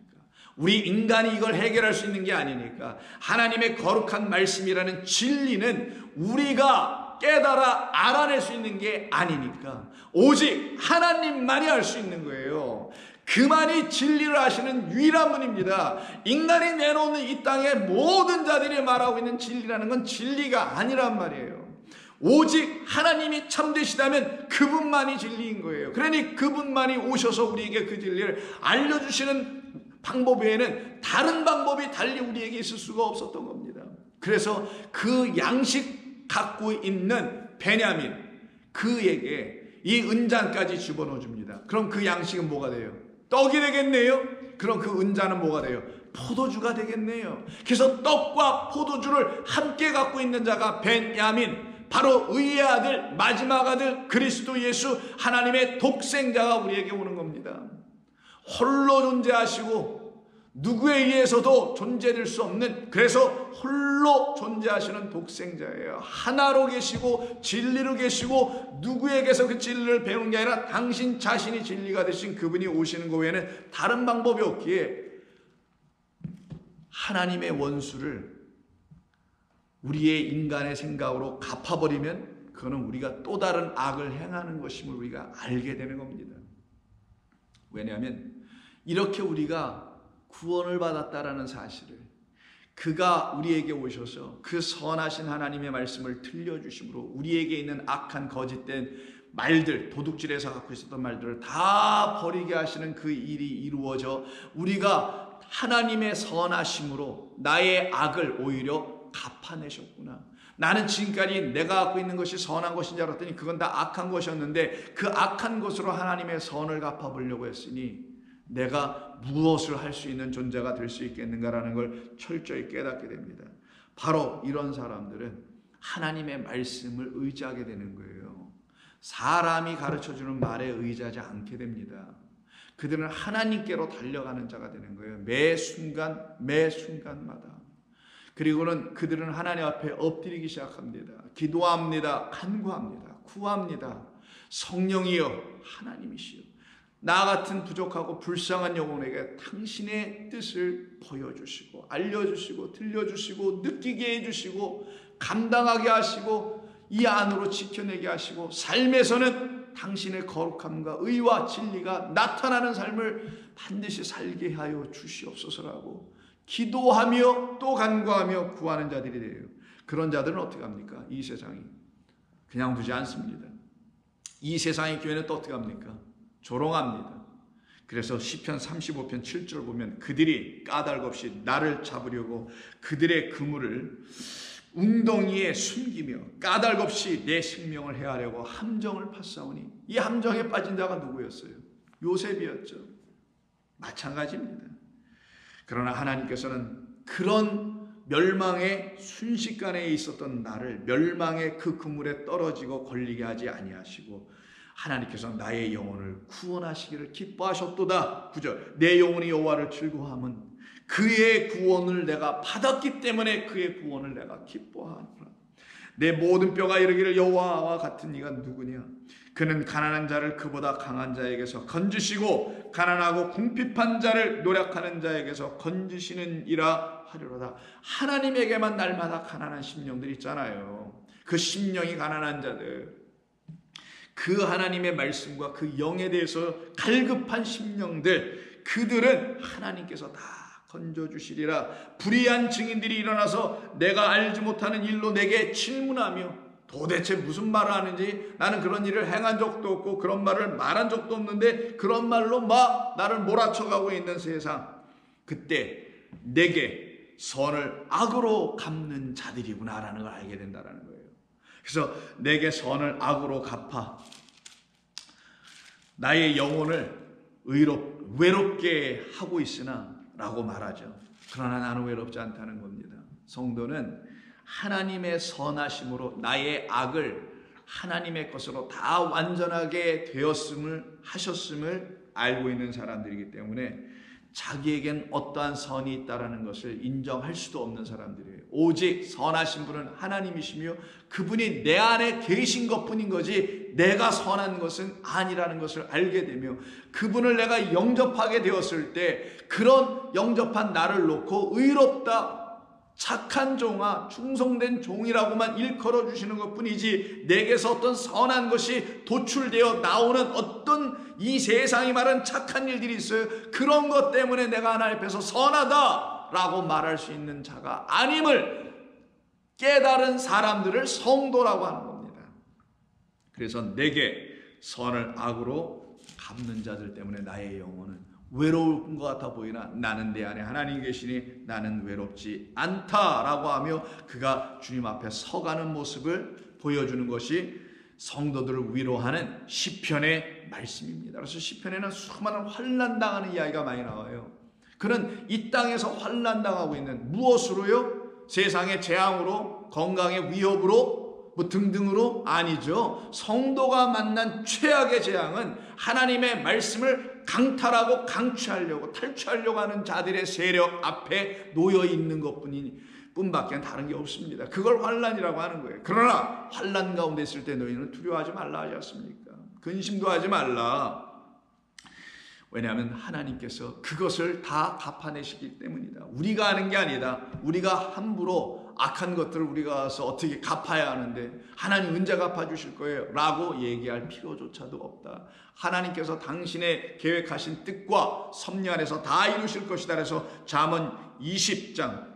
우리 인간이 이걸 해결할 수 있는 게 아니니까. 하나님의 거룩한 말씀이라는 진리는 우리가 깨달아 알아낼 수 있는 게 아니니까 오직 하나님만이 할 수 있는 거예요. 그만이 진리를 아시는 유일한 분입니다. 인간이 내놓는 이 땅의 모든 자들이 말하고 있는 진리라는 건 진리가 아니란 말이에요. 오직 하나님이 참되시다면 그분만이 진리인 거예요. 그러니 그분만이 오셔서 우리에게 그 진리를 알려주시는 방법 외에는 다른 방법이 달리 우리에게 있을 수가 없었던 겁니다. 그래서 그 양식 갖고 있는 베냐민, 그에게 이 은잔까지 집어넣어 줍니다. 그럼 그 양식은 뭐가 돼요? 떡이 되겠네요. 그럼 그 은잔은 뭐가 돼요? 포도주가 되겠네요. 그래서 떡과 포도주를 함께 갖고 있는 자가 베냐민, 바로 의의 아들, 마지막 아들 그리스도 예수, 하나님의 독생자가 우리에게 오는 겁니다. 홀로 존재하시고 누구에 의해서도 존재될 수 없는, 그래서 홀로 존재하시는 독생자예요. 하나로 계시고 진리로 계시고 누구에게서 그 진리를 배우는 게 아니라 당신 자신이 진리가 되신 그분이 오시는 것 외에는 다른 방법이 없기에 하나님의 원수를 우리의 인간의 생각으로 갚아버리면 그거는 우리가 또 다른 악을 행하는 것임을 우리가 알게 되는 겁니다. 왜냐하면 이렇게 우리가 구원을 받았다라는 사실을, 그가 우리에게 오셔서 그 선하신 하나님의 말씀을 들려주심으로 우리에게 있는 악한 거짓된 말들, 도둑질해서 갖고 있었던 말들을 다 버리게 하시는 그 일이 이루어져 우리가 하나님의 선하심으로 나의 악을 오히려 갚아내셨구나. 나는 지금까지 내가 갖고 있는 것이 선한 것인 줄 알았더니 그건 다 악한 것이었는데 그 악한 것으로 하나님의 선을 갚아보려고 했으니 내가 무엇을 할 수 있는 존재가 될 수 있겠는가라는 걸 철저히 깨닫게 됩니다. 바로 이런 사람들은 하나님의 말씀을 의지하게 되는 거예요. 사람이 가르쳐주는 말에 의지하지 않게 됩니다. 그들은 하나님께로 달려가는 자가 되는 거예요. 매 순간마다. 그리고는 그들은 하나님 앞에 엎드리기 시작합니다. 기도합니다. 간구합니다. 구합니다. 성령이여, 하나님이시여, 나 같은 부족하고 불쌍한 영혼에게 당신의 뜻을 보여주시고 알려주시고 들려주시고 느끼게 해주시고 감당하게 하시고 이 안으로 지켜내게 하시고 삶에서는 당신의 거룩함과 의와 진리가 나타나는 삶을 반드시 살게 하여 주시옵소서라고 기도하며 또 간구하며 구하는 자들이 돼요. 그런 자들은 어떻게 합니까? 이 세상이 그냥 두지 않습니다. 이 세상의 교회는 또 어떻게 합니까? 조롱합니다. 그래서 시편 35편 7절 보면 그들이 까닭없이 나를 잡으려고 그들의 그물을 웅덩이에 숨기며 까닭없이 내 생명을 해하려고 함정을 팠사오니, 이 함정에 빠진 자가 누구였어요? 요셉이었죠. 마찬가지입니다. 그러나 하나님께서는 그런 멸망의 순식간에 있었던 나를 멸망의 그 그물에 떨어지고 걸리게 하지 아니하시고 하나님께서 나의 영혼을 구원하시기를 기뻐하셨도다. 9절, 내 영혼이 여호와를 즐거워함은 그의 구원을 내가 받았기 때문에 그의 구원을 내가 기뻐하노라. 내 모든 뼈가 이르기를 여호와와 같은 이가 누구냐? 그는 가난한 자를 그보다 강한 자에게서 건지시고 가난하고 궁핍한 자를 노력하는 자에게서 건지시는 이라 하리로다. 하나님에게만 날마다 가난한 심령들 있잖아요. 그 심령이 가난한 자들, 그 하나님의 말씀과 그 영에 대해서 갈급한 심령들, 그들은 하나님께서 다 건져주시리라. 불의한 증인들이 일어나서 내가 알지 못하는 일로 내게 질문하며 도대체 무슨 말을 하는지, 나는 그런 일을 행한 적도 없고 그런 말을 말한 적도 없는데 그런 말로 막 나를 몰아쳐가고 있는 세상, 그때 내게 선을 악으로 갚는 자들이구나라는 걸 알게 된다는 거예요. 그래서 내게 선을 악으로 갚아 나의 영혼을 외롭게 하고 있으나 라고 말하죠. 그러나 나는 외롭지 않다는 겁니다. 성도는 하나님의 선하심으로 나의 악을 하나님의 것으로 다 완전하게 하셨음을 알고 있는 사람들이기 때문에 자기에겐 어떠한 선이 있다라는 것을 인정할 수도 없는 사람들이에요. 오직 선하신 분은 하나님이시며 그분이 내 안에 계신 것뿐인 거지 내가 선한 것은 아니라는 것을 알게 되며, 그분을 내가 영접하게 되었을 때 그런 영접한 나를 놓고 의롭다, 착한 종아, 충성된 종이라고만 일컬어 주시는 것뿐이지 내게서 어떤 선한 것이 도출되어 나오는 어떤 이 세상이 말하는 착한 일들이 있어요. 그런 것 때문에 내가 하나님 앞에서 선하다라고 말할 수 있는 자가 아님을 깨달은 사람들을 성도라고 하는 겁니다. 그래서 내게 선을 악으로 갚는 자들 때문에 나의 영혼은 외로울 것 같아 보이나 나는 내 안에 하나님 계시니 나는 외롭지 않다라고 하며 그가 주님 앞에 서가는 모습을 보여주는 것이 성도들을 위로하는 시편의 말씀입니다. 그래서 시편에는 수많은 환난당하는 이야기가 많이 나와요. 그는 이 땅에서 환난당하고 있는, 무엇으로요? 세상의 재앙으로, 건강의 위협으로, 뭐 등등으로? 아니죠. 성도가 만난 최악의 재앙은 하나님의 말씀을 강탈하고 강취하려고, 탈취하려고 하는 자들의 세력 앞에 놓여 있는 것뿐밖에 다른 게 없습니다. 그걸 환난이라고 하는 거예요. 그러나 환난 가운데 있을 때 너희는 두려워하지 말라 하지 않습니까? 근심도 하지 말라. 왜냐하면 하나님께서 그것을 다 갚아내시기 때문이다. 우리가 하는 게 아니다. 우리가 함부로 악한 것들을 우리가 와서 어떻게 갚아야 하는데 하나님 언제 갚아주실 거예요? 라고 얘기할 필요조차도 없다. 하나님께서 당신의 계획하신 뜻과 섭리 안에서 다 이루실 것이다. 그래서 잠언 20장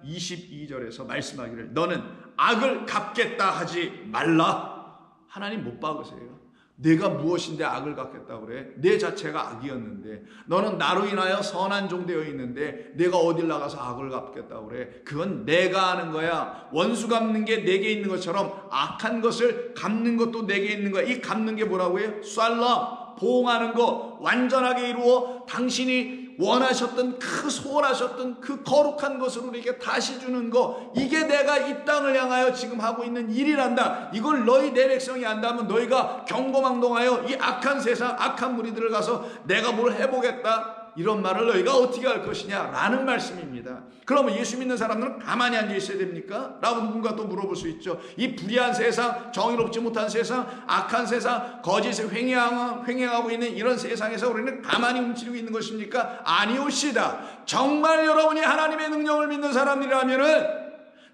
22절에서 말씀하기를 너는 악을 갚겠다 하지 말라. 하나님 못 박으세요. 내가 무엇인데 악을 갚겠다고 그래? 내 자체가 악이었는데, 너는 나로 인하여 선한 종 되어 있는데 내가 어딜 나가서 악을 갚겠다고 그래? 그건 내가 하는 거야. 원수 갚는 게 내게 있는 것처럼 악한 것을 갚는 것도 내게 있는 거야. 이 갚는 게 뭐라고 해요? 쌀라, 보응하는 거, 완전하게 이루어 당신이 원하셨던, 그 소원하셨던 그 거룩한 것을 우리에게 다시 주는 거, 이게 내가 이 땅을 향하여 지금 하고 있는 일이란다. 이걸 너희 내 백성이 안다면 너희가 경거망동하여 이 악한 세상, 악한 무리들을 가서 내가 뭘 해보겠다, 이런 말을 너희가 어떻게 할 것이냐 라는 말씀입니다. 그러면 예수 믿는 사람들은 가만히 앉아 있어야 됩니까? 라고 누군가 또 물어볼 수 있죠. 이 불의한 세상, 정의롭지 못한 세상, 악한 세상, 거짓을 횡행하고 있는 이런 세상에서 우리는 가만히 움츠리고 있는 것입니까? 아니오시다. 정말 여러분이 하나님의 능력을 믿는 사람들이라면은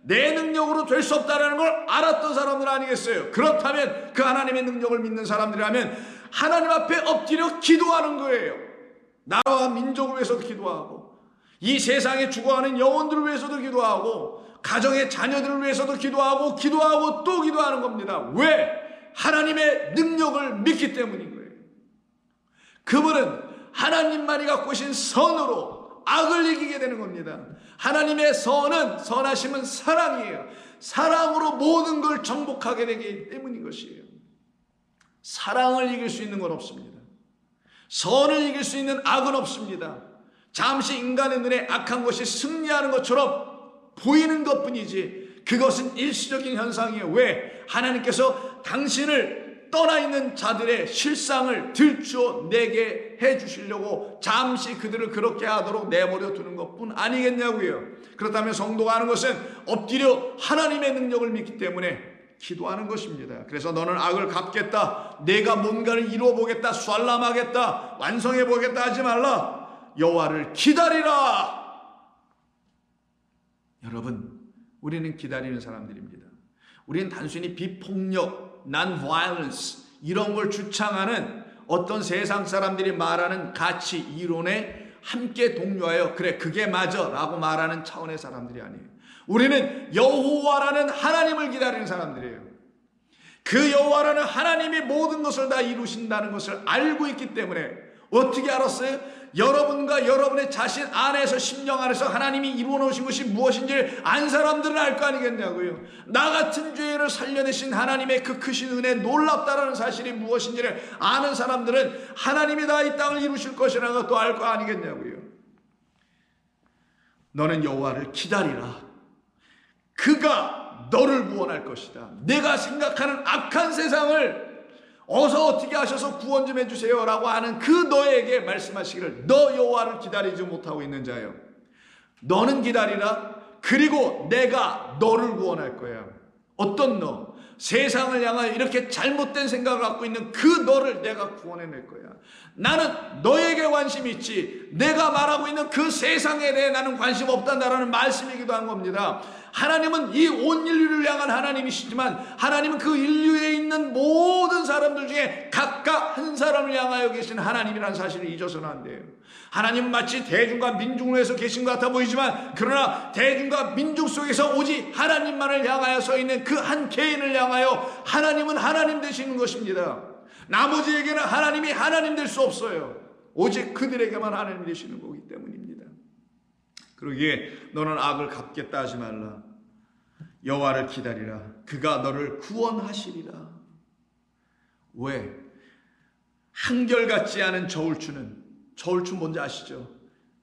내 능력으로 될 수 없다는 걸 알았던 사람들 아니겠어요? 그렇다면 그 하나님의 능력을 믿는 사람들이라면 하나님 앞에 엎드려 기도하는 거예요. 나라와 민족을 위해서도 기도하고, 이 세상에 죽어가는 영혼들을 위해서도 기도하고, 가정의 자녀들을 위해서도 기도하고 또 기도하는 겁니다. 왜? 하나님의 능력을 믿기 때문인 거예요. 그분은 하나님만이 갖고 계신 선으로 악을 이기게 되는 겁니다. 하나님의 선하심은 사랑이에요. 사랑으로 모든 걸 정복하게 되기 때문인 것이에요. 사랑을 이길 수 있는 건 없습니다. 선을 이길 수 있는 악은 없습니다. 잠시 인간의 눈에 악한 것이 승리하는 것처럼 보이는 것뿐이지 그것은 일시적인 현상이에요. 왜? 하나님께서 당신을 떠나 있는 자들의 실상을 들추어내게 해주시려고 잠시 그들을 그렇게 하도록 내버려 두는 것뿐 아니겠냐고요. 그렇다면 성도가 하는 것은 엎드려 하나님의 능력을 믿기 때문에 기도하는 것입니다. 그래서 너는 악을 갚겠다, 내가 뭔가를 이루어보겠다, 쏠람하겠다, 완성해보겠다 하지 말라. 여호와를 기다리라. 여러분, 우리는 기다리는 사람들입니다. 우리는 단순히 비폭력, non-violence 이런 걸 주창하는 어떤 세상 사람들이 말하는 가치 이론에 함께 동요하여 그래 그게 맞아 라고 말하는 차원의 사람들이 아니에요. 우리는 여호와라는 하나님을 기다리는 사람들이에요. 그 여호와라는 하나님이 모든 것을 다 이루신다는 것을 알고 있기 때문에 어떻게 알았어요? 여러분과 여러분의 자신 안에서, 심령 안에서 하나님이 이루어 놓으신 것이 무엇인지를 안 사람들은 알 거 아니겠냐고요. 나 같은 죄인을 살려내신 하나님의 그 크신 은혜, 놀랍다라는 사실이 무엇인지를 아는 사람들은 하나님이 다 이 땅을 이루실 것이라는 것도 알 거 아니겠냐고요. 너는 여호와를 기다리라. 그가 너를 구원할 것이다. 내가 생각하는 악한 세상을 어서 어떻게 하셔서 구원 좀 해주세요 라고 하는 그 너에게 말씀하시기를, 너 여호와를 기다리지 못하고 있는 자여, 너는 기다리라. 그리고 내가 너를 구원할 거야. 어떤 너? 세상을 향하여 이렇게 잘못된 생각을 갖고 있는 그 너를 내가 구원해낼 거야. 나는 너에게 관심이 있지, 내가 말하고 있는 그 세상에 대해 나는 관심 없단다라는 말씀이기도 한 겁니다. 하나님은 이 온 인류를 향한 하나님이시지만 하나님은 그 인류에 있는 모든 사람들 중에 각각 한 사람을 향하여 계신 하나님이라는 사실을 잊어서는 안 돼요. 하나님은 마치 대중과 민중을 위해서 계신 것 같아 보이지만, 그러나 대중과 민중 속에서 오직 하나님만을 향하여 서 있는 그 한 개인을 향하여 하나님은 하나님 되시는 것입니다. 나머지에게는 하나님이 하나님 될 수 없어요. 오직 그들에게만 하나님 되시는 거기 때문입니다. 그러기에 너는 악을 갚겠다 하지 말라. 여호와를 기다리라. 그가 너를 구원하시리라. 왜? 한결같지 않은 저울추 뭔지 아시죠?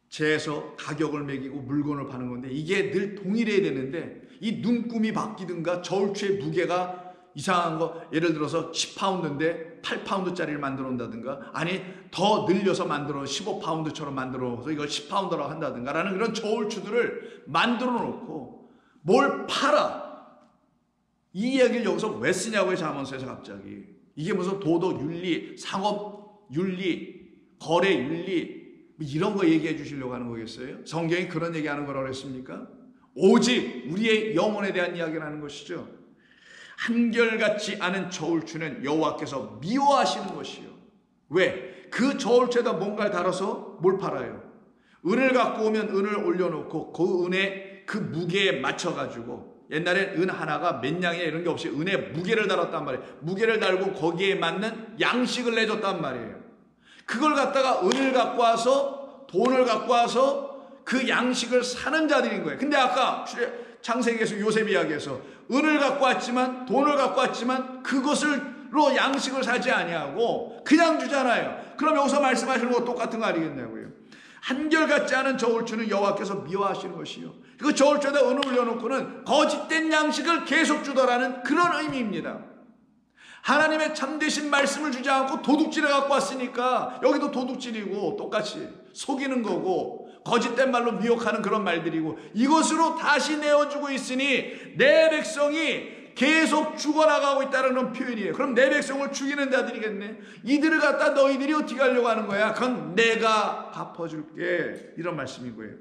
재에서 가격을 매기고 물건을 파는 건데 이게 늘 동일해야 되는데 이 눈금이 바뀌든가 저울추의 무게가 이상한 거, 예를 들어서 10파운드인데 8파운드짜리를 만들어 온다든가, 아니 더 늘려서 만들어 15파운드처럼 만들어서 이걸 10파운드라고 한다든가 라는 그런 저울추들을 만들어 놓고 뭘 팔아. 이 이야기를 여기서 왜 쓰냐고요, 잠언서에서 갑자기. 이게 무슨 도덕 윤리, 상업 윤리, 거래 윤리 이런 거 얘기해 주시려고 하는 거겠어요? 성경이 그런 얘기하는 거라고 했습니까? 오직 우리의 영혼에 대한 이야기를 하는 것이죠. 한결같지 않은 저울추는 여호와께서 미워하시는 것이요. 왜? 그 저울추에다 뭔가를 달아서 뭘 팔아요? 은을 갖고 오면 은을 올려놓고 그 은에 그 무게에 맞춰가지고 옛날엔 은 하나가 몇 양이나 이런 게 없이 은에 무게를 달았단 말이에요. 무게를 달고 거기에 맞는 양식을 내줬단 말이에요. 그걸 갖다가 은을 갖고 와서 돈을 갖고 와서 그 양식을 사는 자들인 거예요. 근데 아까 창세기에서 요셉 이야기에서 은을 갖고 왔지만 돈을 갖고 왔지만 그것을로 양식을 사지 아니하고 그냥 주잖아요. 그럼 여기서 말씀하시는 거 똑같은 거 아니겠냐고요. 한결같지 않은 저울추는 여호와께서 미워하시는 것이요. 그 저울추에다 은을 올려놓고는 거짓된 양식을 계속 주더라는 그런 의미입니다. 하나님의 참되신 말씀을 주지 않고 도둑질을 갖고 왔으니까 여기도 도둑질이고 똑같이 속이는 거고 거짓된 말로 미혹하는 그런 말들이고 이것으로 다시 내어주고 있으니 내 백성이 계속 죽어나가고 있다는 그런 표현이에요. 그럼 내 백성을 죽이는 자들이겠네. 이들을 갖다 너희들이 어떻게 하려고 하는 거야? 그건 내가 갚아줄게. 이런 말씀이고요.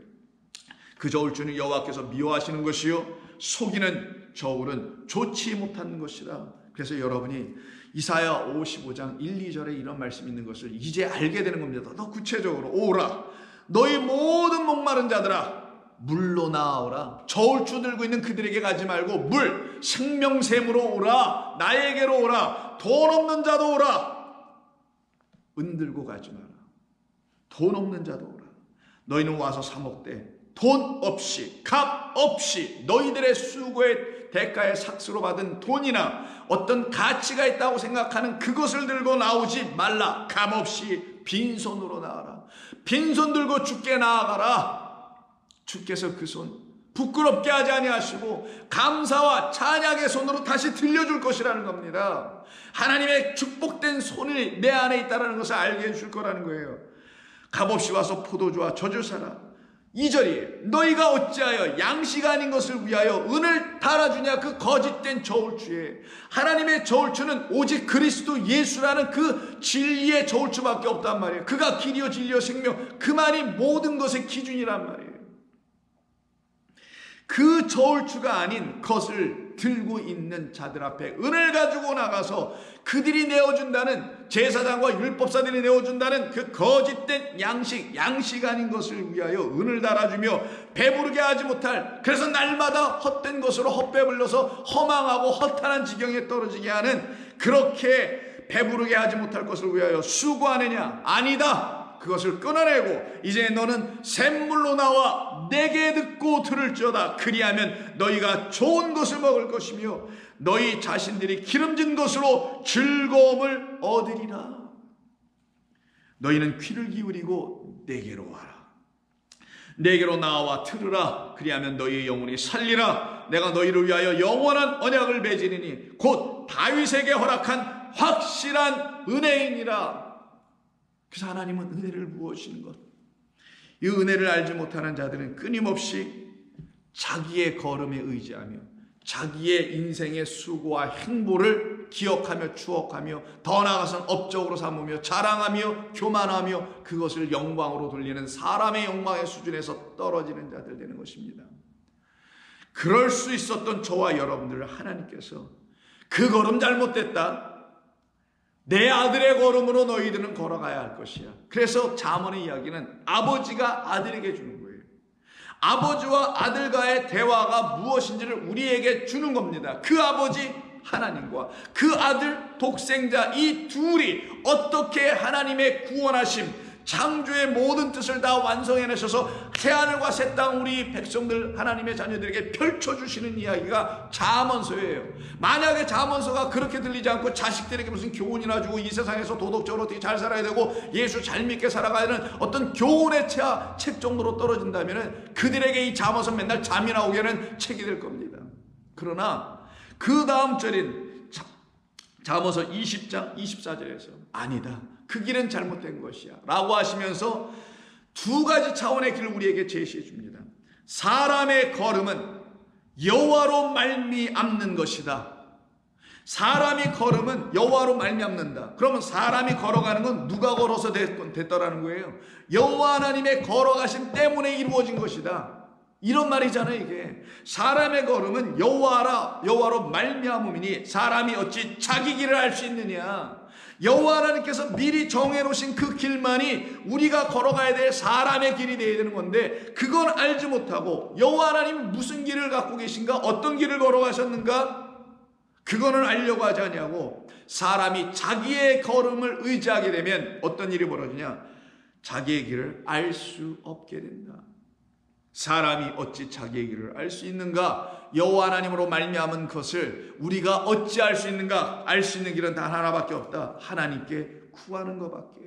그 저울추는 여호와께서 미워하시는 것이요 속이는 저울은 좋지 못한 것이라. 그래서 여러분이 이사야 55장 1, 2절에 이런 말씀이 있는 것을 이제 알게 되는 겁니다. 더 구체적으로 오라 너희 모든 목마른 자들아 물로 나아오라. 저울추 들고 있는 그들에게 가지 말고 물 생명샘으로 오라. 나에게로 오라. 돈 없는 자도 오라. 은 들고 가지 마라. 돈 없는 자도 오라. 너희는 와서 사 먹되 돈 없이 값 없이 너희들의 수고의 대가의 삭스로 받은 돈이나 어떤 가치가 있다고 생각하는 그것을 들고 나오지 말라. 값 없이 빈손으로 나아라. 빈손 들고 주께 나아가라. 주께서 그 손 부끄럽게 하지 아니하시고 감사와 찬양의 손으로 다시 들려줄 것이라는 겁니다. 하나님의 축복된 손이 내 안에 있다는 것을 알게 해줄 거라는 거예요. 값없이 와서 포도주와 젖을 사라. 2절이에요. 너희가 어찌하여 양식 아닌 것을 위하여 은을 달아주냐. 그 거짓된 저울추에 하나님의 저울추는 오직 그리스도 예수라는 그 진리의 저울추밖에 없단 말이에요. 그가 길이요 진리요 생명 그만이 모든 것의 기준이란 말이에요. 그 저울추가 아닌 것을 들고 있는 자들 앞에 은을 가지고 나가서 그들이 내어준다는 제사장과 율법사들이 내어준다는 그 거짓된 양식 아닌 것을 위하여 은을 달아주며 배부르게 하지 못할 그래서 날마다 헛된 것으로 헛배불러서 허망하고 허탄한 지경에 떨어지게 하는 그렇게 배부르게 하지 못할 것을 위하여 수고하느냐. 아니다. 그것을 끊어내고 이제 너는 샘물로 나와 내게 듣고 들을지어다. 그리하면 너희가 좋은 것을 먹을 것이며 너희 자신들이 기름진 것으로 즐거움을 얻으리라. 너희는 귀를 기울이고 내게로 와라. 내게로 나와 들으라. 그리하면 너희의 영혼이 살리라. 내가 너희를 위하여 영원한 언약을 맺으리니 곧 다윗에게 허락한 확실한 은혜이니라. 그래서 하나님은 은혜를 부어주시는 것. 이 은혜를 알지 못하는 자들은 끊임없이 자기의 걸음에 의지하며 자기의 인생의 수고와 행보를 기억하며 추억하며 더 나아가서는 업적으로 삼으며 자랑하며 교만하며 그것을 영광으로 돌리는 사람의 영광의 수준에서 떨어지는 자들 되는 것입니다. 그럴 수 있었던 저와 여러분들을 하나님께서 그 걸음 잘못됐다. 내 아들의 걸음으로 너희들은 걸어가야 할 것이야. 그래서 잠언의 이야기는 아버지가 아들에게 주는 거예요. 아버지와 아들과의 대화가 무엇인지를 우리에게 주는 겁니다. 그 아버지 하나님과 그 아들 독생자 이 둘이 어떻게 하나님의 구원하심 창조의 모든 뜻을 다 완성해내셔서 새하늘과 새 땅 우리 백성들 하나님의 자녀들에게 펼쳐주시는 이야기가 잠언서예요. 만약에 잠언서가 그렇게 들리지 않고 자식들에게 무슨 교훈이나 주고 이 세상에서 도덕적으로 어떻게 잘 살아야 되고 예수 잘 믿게 살아가야 하는 어떤 교훈의 책 정도로 떨어진다면 그들에게 이 잠언서 맨날 잠이 나오게 하는 책이 될 겁니다. 그러나 그 다음 절인 잠언서 20장 24절에서 아니다. 그 길은 잘못된 것이야 라고 하시면서 두 가지 차원의 길을 우리에게 제시해 줍니다. 사람의 걸음은 여호와로 말미암는 것이다. 사람이 걸음은 여호와로 말미암는다. 그러면 사람이 걸어가는 건 누가 걸어서 됐더라는 거예요. 여호와 하나님의 걸어가심 때문에 이루어진 것이다. 이런 말이잖아요. 이게 사람의 걸음은 여호와로 말미암음이니 사람이 어찌 자기 길을 알 수 있느냐. 여호와 하나님께서 미리 정해놓으신 그 길만이 우리가 걸어가야 될 사람의 길이 되어야 되는 건데, 그건 알지 못하고 여호와 하나님 무슨 길을 갖고 계신가, 어떤 길을 걸어가셨는가, 그거는 알려고 하지 아니하고 사람이 자기의 걸음을 의지하게 되면 어떤 일이 벌어지냐, 자기의 길을 알 수 없게 된다. 사람이 어찌 자기의 길을 알 수 있는가? 여호와 하나님으로 말미암은 것을 우리가 어찌 알 수 있는가? 알 수 있는 길은 단 하나밖에 없다. 하나님께 구하는 것밖에.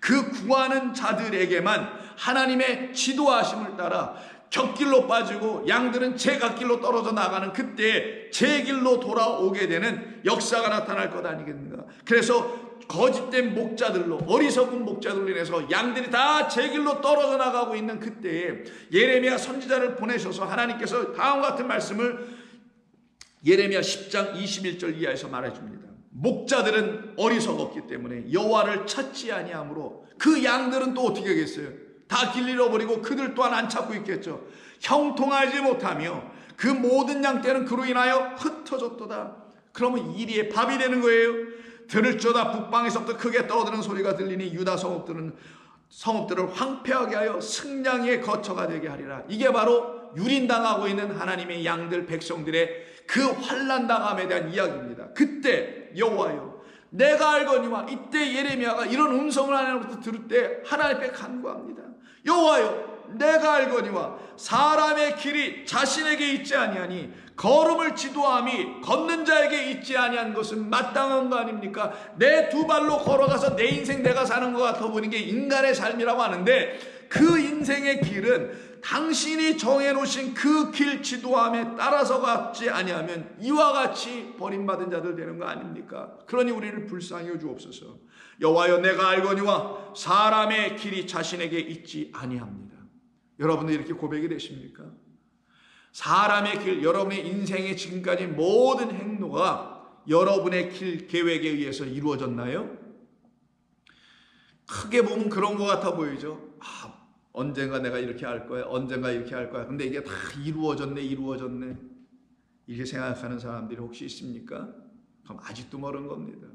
그 구하는 자들에게만 하나님의 지도하심을 따라 곁길로 빠지고 양들은 제 갓길로 떨어져 나가는 그때 제 길로 돌아오게 되는 역사가 나타날 것 아니겠는가? 그래서 거짓된 목자들로, 어리석은 목자들로 인해서 양들이 다 제 길로 떨어져 나가고 있는 그때에 예레미야 선지자를 보내셔서 하나님께서 다음 같은 말씀을 예레미야 10장 21절 이하에서 말해줍니다. 목자들은 어리석었기 때문에 여호와를 찾지 아니하므로 그 양들은 또 어떻게 하겠어요? 다 길 잃어버리고 그들 또한 안 찾고 있겠죠. 형통하지 못하며 그 모든 양떼는 그로 인하여 흩어졌도다. 그러면 이리에 밥이 되는 거예요. 들을지어다 북방에서부터 크게 떠드는 소리가 들리니 유다 성읍들을 황폐하게 하여 승냥이의 거처가 되게 하리라. 이게 바로 유린당하고 있는 하나님의 양들, 백성들의 그 환난당함에 대한 이야기입니다. 그때 여호와여 내가 알거니와, 이때 예레미야가 이런 음성을 하나님으로부터 들을 때 하나님 앞에 간구합니다. 여호와여 내가 알거니와 사람의 길이 자신에게 있지 아니하니 걸음을 지도함이 걷는 자에게 있지 아니한 것은 마땅한 거 아닙니까? 내 두 발로 걸어가서 내 인생 내가 사는 것 같아 보이는 게 인간의 삶이라고 하는데, 그 인생의 길은 당신이 정해놓으신 그 길 지도함에 따라서 갔지 아니하면 이와 같이 버림받은 자들 되는 거 아닙니까? 그러니 우리를 불쌍히 여 주옵소서. 여호와여 내가 알거니와 사람의 길이 자신에게 있지 아니합니다. 여러분들 이렇게 고백이 되십니까? 사람의 길, 여러분의 인생의 지금까지 모든 행로가 여러분의 길 계획에 의해서 이루어졌나요? 크게 보면 그런 것 같아 보이죠. 언젠가 내가 이렇게 할 거야, 언젠가 이렇게 할 거야. 근데 이게 다 이루어졌네 이렇게 생각하는 사람들이 혹시 있습니까? 그럼 아직도 모르는 겁니다.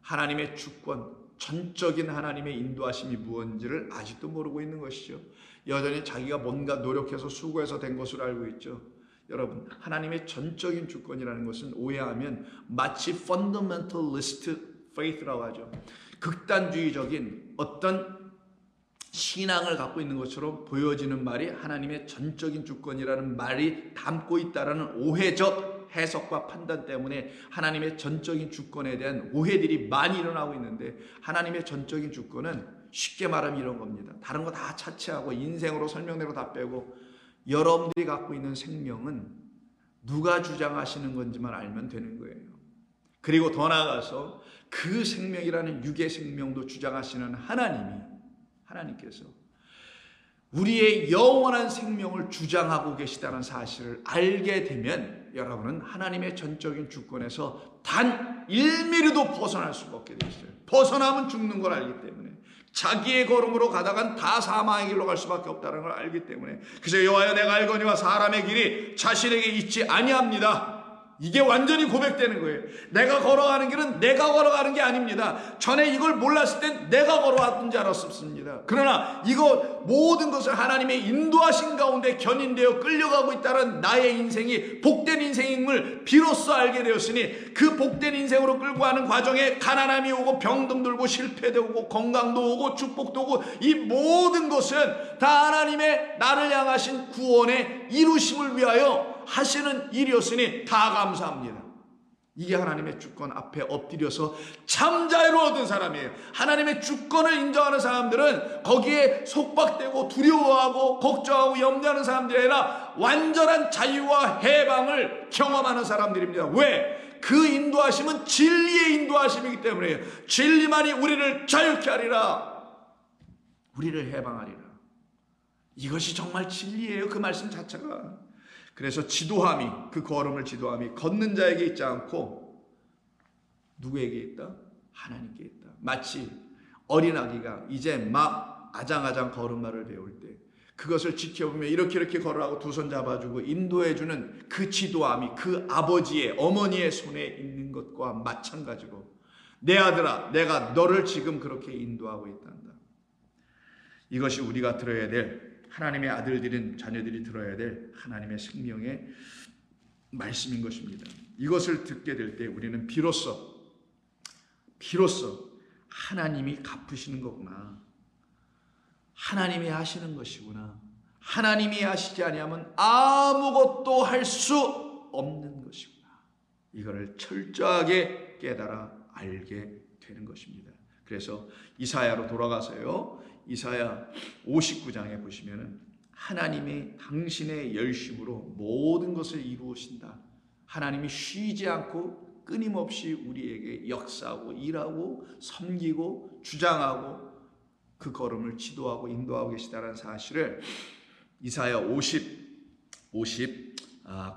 하나님의 주권, 전적인 하나님의 인도하심이 무엇인지를 아직도 모르고 있는 것이죠. 여전히 자기가 뭔가 노력해서 수고해서 된 것으로 알고 있죠. 여러분, 하나님의 전적인 주권이라는 것은 오해하면 마치 fundamentalist faith라고 하죠. 극단주의적인 어떤 신앙을 갖고 있는 것처럼 보여지는 말이 하나님의 전적인 주권이라는 말이 담고 있다라는 오해적 해석과 판단 때문에 하나님의 전적인 주권에 대한 오해들이 많이 일어나고 있는데, 하나님의 전적인 주권은 쉽게 말하면 이런 겁니다. 다른 거 다 차치하고 인생으로 설명대로 다 빼고 여러분들이 갖고 있는 생명은 누가 주장하시는 건지만 알면 되는 거예요. 그리고 더 나아가서 그 생명이라는 육의 생명도 주장하시는 하나님께서 우리의 영원한 생명을 주장하고 계시다는 사실을 알게 되면 여러분은 하나님의 전적인 주권에서 단 1mm도 벗어날 수가 없게 되어요. 벗어나면 죽는 걸 알기 때문에, 자기의 걸음으로 가다간 다 사망의 길로 갈 수밖에 없다는 걸 알기 때문에, 그래서 여호와여 내가 알거니와 사람의 길이 자신에게 있지 아니합니다. 이게 완전히 고백되는 거예요. 내가 걸어가는 길은 내가 걸어가는 게 아닙니다. 전에 이걸 몰랐을 땐 내가 걸어왔던 줄 알았습니다. 그러나 이거 모든 것을 하나님의 인도하신 가운데 견인되어 끌려가고 있다는 나의 인생이 복된 인생임을 비로소 알게 되었으니, 그 복된 인생으로 끌고 가는 과정에 가난함이 오고 병든 들고 실패도 오고 건강도 오고 축복도 오고, 이 모든 것은 다 하나님의 나를 향하신 구원의 이루심을 위하여 하시는 일이었으니 다 감사합니다. 이게 하나님의 주권 앞에 엎드려서 참 자유를 얻은 사람이에요. 하나님의 주권을 인정하는 사람들은 거기에 속박되고 두려워하고 걱정하고 염려하는 사람들이 아니라 완전한 자유와 해방을 경험하는 사람들입니다. 왜? 그 인도하심은 진리의 인도하심이기 때문에, 진리만이 우리를 자유케 하리라, 우리를 해방하리라. 이것이 정말 진리예요, 그 말씀 자체가. 그래서 지도함이, 그 걸음을 지도함이 걷는 자에게 있지 않고 누구에게 있다? 하나님께 있다. 마치 어린아기가 이제 막 아장아장 걸음마를 배울 때 그것을 지켜보며 이렇게 걸어가고 두 손 잡아주고 인도해주는 그 지도함이 그 아버지의, 어머니의 손에 있는 것과 마찬가지로 내 아들아, 내가 너를 지금 그렇게 인도하고 있단다. 이것이 우리가 들어야 될, 하나님의 아들들인 자녀들이 들어야 될 하나님의 생명의 말씀인 것입니다. 이것을 듣게 될 때 우리는 비로소 하나님이 갚으시는 거구나, 하나님이 하시는 것이구나, 하나님이 하시지 아니하면 아무것도 할 수 없는 것이구나, 이거를 철저하게 깨달아 알게 되는 것입니다. 그래서 이사야로 돌아가서요, 이사야 59장에 보시면은 하나님이 당신의 열심으로 모든 것을 이루신다. 하나님이 쉬지 않고 끊임없이 우리에게 역사하고 일하고 섬기고 주장하고 그 걸음을 지도하고 인도하고 계시다는 사실을 이사야 9장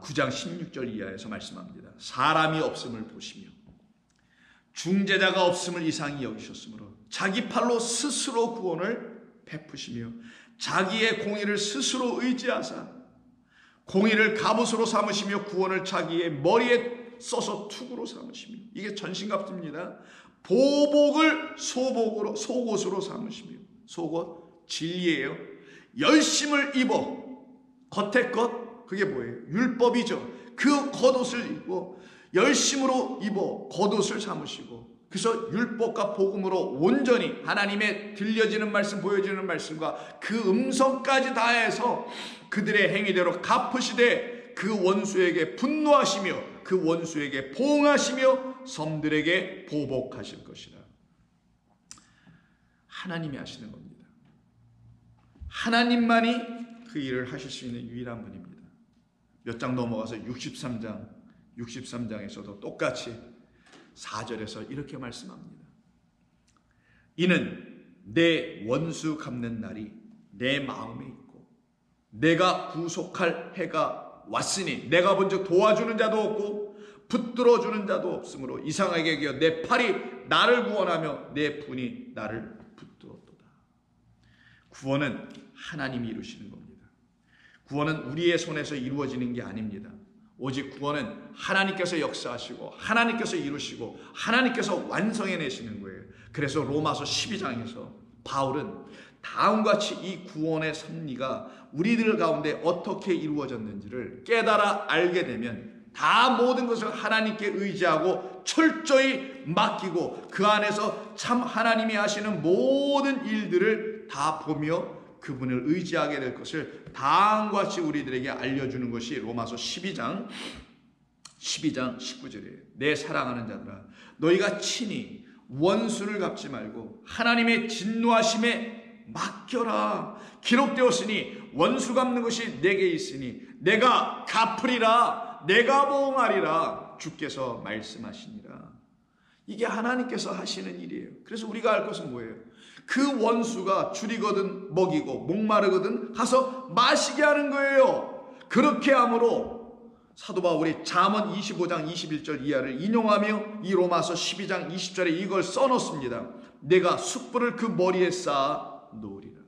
16절 이하에서 말씀합니다. 사람이 없음을 보시며 중재자가 없음을 이상히 여기셨으므로 자기 팔로 스스로 구원을 베푸시며 자기의 공의를 스스로 의지하사 공의를 갑옷으로 삼으시며 구원을 자기의 머리에 써서 투구로 삼으시며, 이게 전신갑주입니다. 보복을 속옷으로 삼으시며, 속옷 진리예요. 열심을 입어, 겉에 것, 그게 뭐예요? 율법이죠. 그 겉옷을 입고 열심으로 입어 겉옷을 삼으시고, 그래서 율법과 복음으로 온전히 하나님의 들려지는 말씀, 보여지는 말씀과 그 음성까지 다해서 그들의 행위대로 갚으시되 그 원수에게 분노하시며 그 원수에게 보응하시며 섬들에게 보복하실 것이라. 하나님이 하시는 겁니다. 하나님만이 그 일을 하실 수 있는 유일한 분입니다. 몇 장 넘어가서 63장에서도 똑같이 4절에서 이렇게 말씀합니다. 이는 내 원수 갚는 날이 내 마음에 있고 내가 구속할 해가 왔으니 내가 먼저 도와주는 자도 없고 붙들어주는 자도 없으므로 이상하게 여겨 내 팔이 나를 구원하며 내 분이 나를 붙들었도다. 구원은 하나님이 이루시는 겁니다. 구원은 우리의 손에서 이루어지는 게 아닙니다. 오직 구원은 하나님께서 역사하시고 하나님께서 이루시고 하나님께서 완성해내시는 거예요. 그래서 로마서 12장에서 바울은 다음과 같이 이 구원의 섭리가 우리들 가운데 어떻게 이루어졌는지를 깨달아 알게 되면 다 모든 것을 하나님께 의지하고 철저히 맡기고 그 안에서 참 하나님이 하시는 모든 일들을 다 보며 그분을 의지하게 될 것을 다음과 같이 우리들에게 알려주는 것이 로마서 12장 19절이에요. 내 사랑하는 자들아, 너희가 친히 원수를 갚지 말고 하나님의 진노하심에 맡겨라. 기록되었으니 원수 갚는 것이 내게 있으니 내가 갚으리라, 내가 보응하리라 주께서 말씀하시니라. 이게 하나님께서 하시는 일이에요. 그래서 우리가 알 것은 뭐예요? 그 원수가 줄이거든 먹이고 목마르거든 가서 마시게 하는 거예요. 그렇게 함으로 사도 바울이 잠언 25장 21절 이하를 인용하며 이 로마서 12장 20절에 이걸 써놓습니다. 내가 숯불을 그 머리에 쌓아 놓으리라.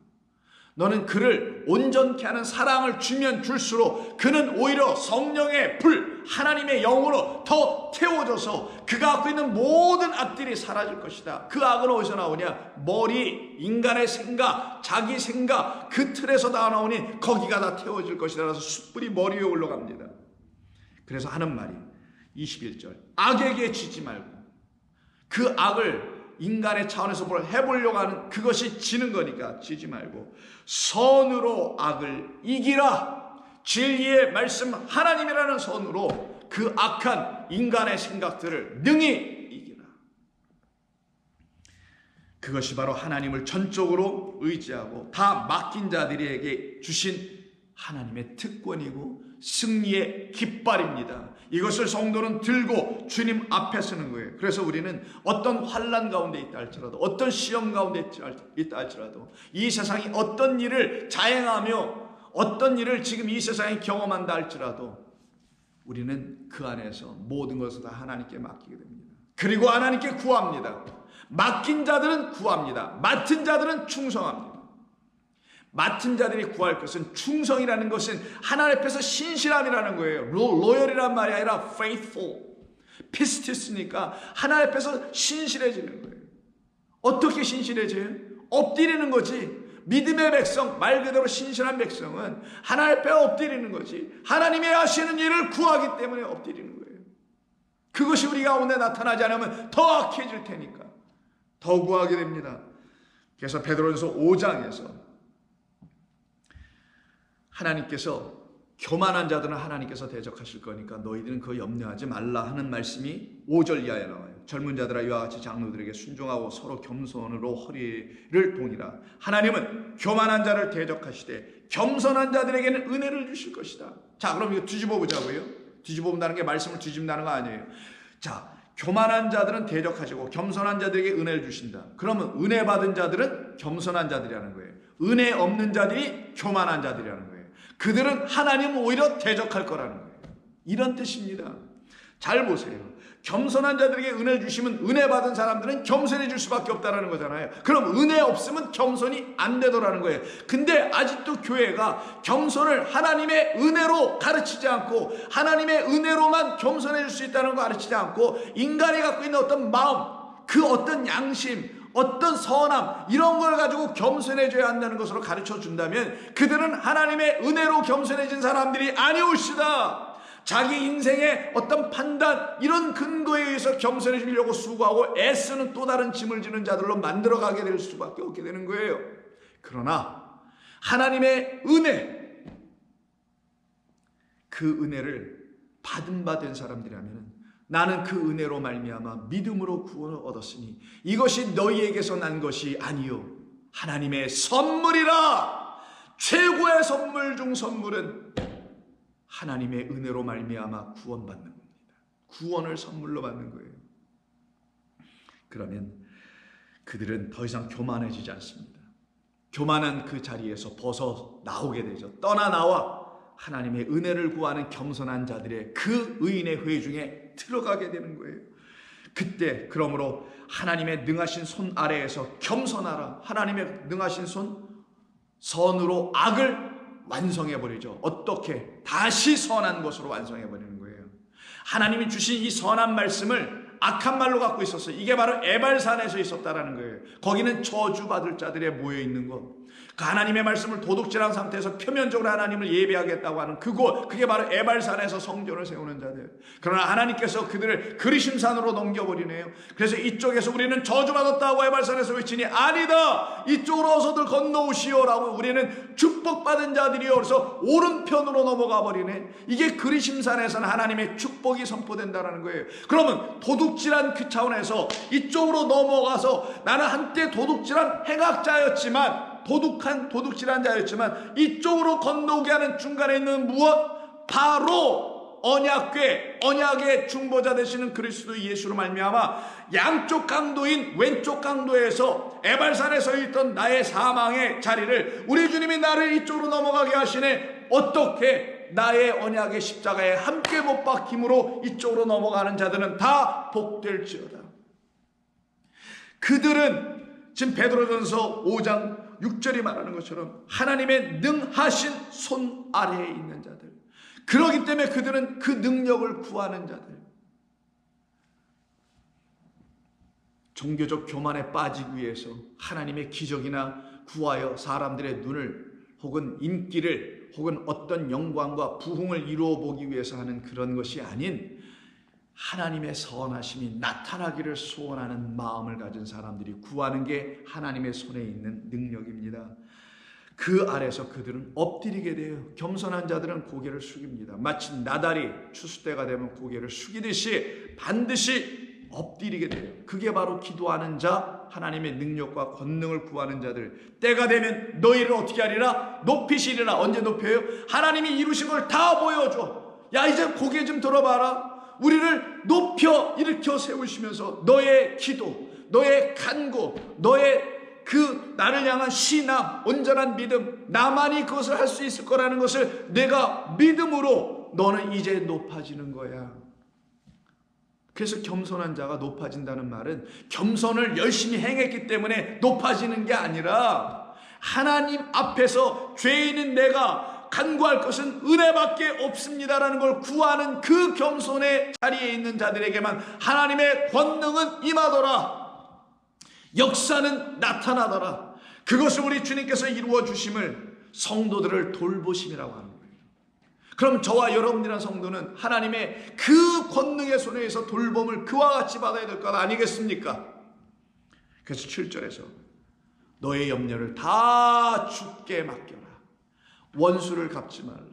너는 그를 온전케 하는 사랑을 주면 줄수록 그는 오히려 성령의 불, 하나님의 영으로 더 태워져서 그가 갖고 있는 모든 악들이 사라질 것이다. 그 악은 어디서 나오냐? 머리, 인간의 생각, 자기 생각, 그 틀에서 다 나오니 거기가 다 태워질 것이다. 그래서 숯불이 머리 위에 올라갑니다. 그래서 하는 말이 21절, 악에게 지지 말고, 그 악을 인간의 차원에서 뭘 해보려고 하는 그것이 지는 거니까 지지 말고 선으로 악을 이기라. 진리의 말씀 하나님이라는 선으로 그 악한 인간의 생각들을 능히 이기라. 그것이 바로 하나님을 전적으로 의지하고 다 맡긴 자들에게 주신 하나님의 특권이고 승리의 깃발입니다. 이것을 성도는 들고 주님 앞에 서는 거예요. 그래서 우리는 어떤 환난 가운데 있다 할지라도, 어떤 시험 가운데 있다 할지라도, 이 세상이 어떤 일을 자행하며 어떤 일을 지금 이 세상에 경험한다 할지라도 우리는 그 안에서 모든 것을 다 하나님께 맡기게 됩니다. 그리고 하나님께 구합니다. 맡긴 자들은 구합니다. 맡은 자들은 충성합니다. 맡은 자들이 구할 것은, 충성이라는 것은 하나님 앞에서 신실함이라는 거예요. 로열이란 말이 아니라 faithful. 피스티스니까 하나님 앞에서 신실해지는 거예요. 어떻게 신실해져요? 엎드리는 거지. 믿음의 백성, 말 그대로 신실한 백성은 하나님 앞에 엎드리는 거지. 하나님이 하시는 일을 구하기 때문에 엎드리는 거예요. 그것이 우리 가운데 나타나지 않으면 더 악해질 테니까 더 구하게 됩니다. 그래서 베드로전서 5장에서 하나님께서 교만한 자들은 하나님께서 대적하실 거니까 너희들은 그거 염려하지 말라 하는 말씀이 5절 이하에 나와요. 젊은 자들아 이와 같이 장로들에게 순종하고 서로 겸손으로 허리를 동이라. 하나님은 교만한 자를 대적하시되 겸손한 자들에게는 은혜를 주실 것이다. 자, 그럼 이거 뒤집어 보자고요. 뒤집어 본다는 게 말씀을 뒤집는다는 거 아니에요. 자, 교만한 자들은 대적하시고 겸손한 자들에게 은혜를 주신다. 그러면 은혜 받은 자들은 겸손한 자들이라는 거예요. 은혜 없는 자들이 교만한 자들이라는 거예요. 그들은 하나님은 오히려 대적할 거라는 거예요. 이런 뜻입니다. 잘 보세요. 겸손한 자들에게 은혜를 주시면 은혜 받은 사람들은 겸손해질 수밖에 없다는 거잖아요. 그럼 은혜 없으면 겸손이 안 되더라는 거예요. 근데 아직도 교회가 겸손을 하나님의 은혜로 가르치지 않고 하나님의 은혜로만 겸손해질 수 있다는 거 가르치지 않고 인간이 갖고 있는 어떤 마음, 그 어떤 양심, 어떤 선함 이런 걸 가지고 겸손해져야 한다는 것으로 가르쳐 준다면 그들은 하나님의 은혜로 겸손해진 사람들이 아니올시다. 자기 인생의 어떤 판단 이런 근거에 의해서 겸손해지려고 수고하고 애쓰는 또 다른 짐을 지는 자들로 만들어가게 될 수밖에 없게 되는 거예요. 그러나 하나님의 은혜, 그 은혜를 받은 사람들이라면 나는 그 은혜로 말미암아 믿음으로 구원을 얻었으니 이것이 너희에게서 난 것이 아니요 하나님의 선물이라. 최고의 선물 중 선물은 하나님의 은혜로 말미암아 구원받는 겁니다. 구원을 선물로 받는 거예요. 그러면 그들은 더 이상 교만해지지 않습니다. 교만한 그 자리에서 벗어 나오게 되죠. 떠나 나와 하나님의 은혜를 구하는 겸손한 자들의 그 의인의 회중에 들어가게 되는 거예요. 그때 그러므로 하나님의 능하신 손 아래에서 겸손하라. 하나님의 능하신 손 선으로 악을 완성해버리죠. 어떻게? 다시 선한 것으로 완성해버리는 거예요. 하나님이 주신 이 선한 말씀을 악한 말로 갖고 있었어요. 이게 바로 에발산에서 있었다라는 거예요. 거기는 저주받을 자들에 모여있는 것. 그 하나님의 말씀을 도둑질한 상태에서 표면적으로 하나님을 예배하겠다고 하는 그곳, 그게 바로 에발산에서 성전을 세우는 자들. 그러나 하나님께서 그들을 그리심산으로 넘겨버리네요. 그래서 이쪽에서 우리는 저주받았다고 에발산에서 외치니 아니다, 이쪽으로 어서들 건너오시오라고 우리는 축복받은 자들이요. 그래서 오른편으로 넘어가 버리네. 이게 그리심산에서는 하나님의 축복이 선포된다는 거예요. 그러면 도둑질한 그 차원에서 이쪽으로 넘어가서 나는 한때 도둑질한 행악자였지만 도둑질한 자였지만 이쪽으로 건너오게 하는 중간에 있는 무엇? 바로 언약의 중보자 되시는 그리스도 예수로 말미암아 양쪽 강도인 왼쪽 강도에서 에발산에 서 있던 나의 사망의 자리를 우리 주님이 나를 이쪽으로 넘어가게 하시네. 어떻게? 나의 언약의 십자가에 함께 못 박힘으로 이쪽으로 넘어가는 자들은 다 복될지어다. 그들은 지금 베드로전서 5장 6절이 말하는 것처럼 하나님의 능하신 손 아래에 있는 자들. 그렇기 때문에 그들은 그 능력을 구하는 자들. 종교적 교만에 빠지기 위해서 하나님의 기적이나 구하여 사람들의 눈을 혹은 인기를 혹은 어떤 영광과 부흥을 이루어 보기 위해서 하는 그런 것이 아닌 하나님의 선하심이 나타나기를 소원하는 마음을 가진 사람들이 구하는 게 하나님의 손에 있는 능력입니다. 그 아래서 그들은 엎드리게 돼요. 겸손한 자들은 고개를 숙입니다. 마치 나달이 추수 때가 되면 고개를 숙이듯이 반드시 엎드리게 돼요. 그게 바로 기도하는 자, 하나님의 능력과 권능을 구하는 자들. 때가 되면 너희를 어떻게 하리라? 높이시리라. 언제 높여요? 하나님이 이루신 걸 다 보여줘. 야, 이제 고개 좀 들어봐라. 우리를 높여 일으켜 세우시면서 너의 기도, 너의 간구, 너의 그 나를 향한 신앙, 온전한 믿음, 나만이 그것을 할 수 있을 거라는 것을 내가 믿음으로 너는 이제 높아지는 거야. 그래서 겸손한 자가 높아진다는 말은 겸손을 열심히 행했기 때문에 높아지는 게 아니라 하나님 앞에서 죄인인 내가 간구할 것은 은혜밖에 없습니다라는 걸 구하는 그 겸손의 자리에 있는 자들에게만 하나님의 권능은 임하더라. 역사는 나타나더라. 그것을 우리 주님께서 이루어 주심을 성도들을 돌보심이라고 하는 거예요. 그럼 저와 여러분이란 성도는 하나님의 그 권능의 손에서 돌봄을 그와 같이 받아야 될 것 아니겠습니까? 그래서 7절에서 너의 염려를 다 주께 맡겨라. 원수를 갚지 말라.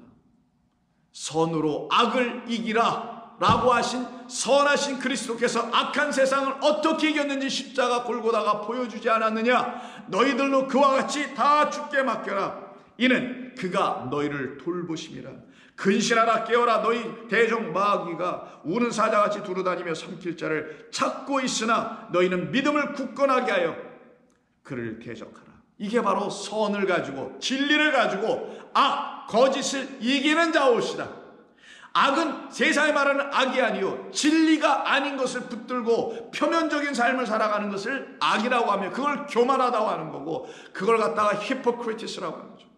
선으로 악을 이기라 라고 하신 선하신 그리스도께서 악한 세상을 어떻게 이겼는지 십자가 골고다가 보여주지 않았느냐? 너희들도 그와 같이 다 주께 맡겨라. 이는 그가 너희를 돌보심이라. 근신하라 깨어라. 너희 대적 마귀가 우는 사자같이 두루다니며 삼킬 자를 찾고 있으나 너희는 믿음을 굳건하게 하여 그를 대적하라. 이게 바로 선을 가지고 진리를 가지고 거짓을 이기는 자옷이다. 악은 세상에 말하는 악이 아니요 진리가 아닌 것을 붙들고 표면적인 삶을 살아가는 것을 악이라고 하며 그걸 교만하다고 하는 거고, 그걸 갖다가 히포크리티스라고 하는 거죠.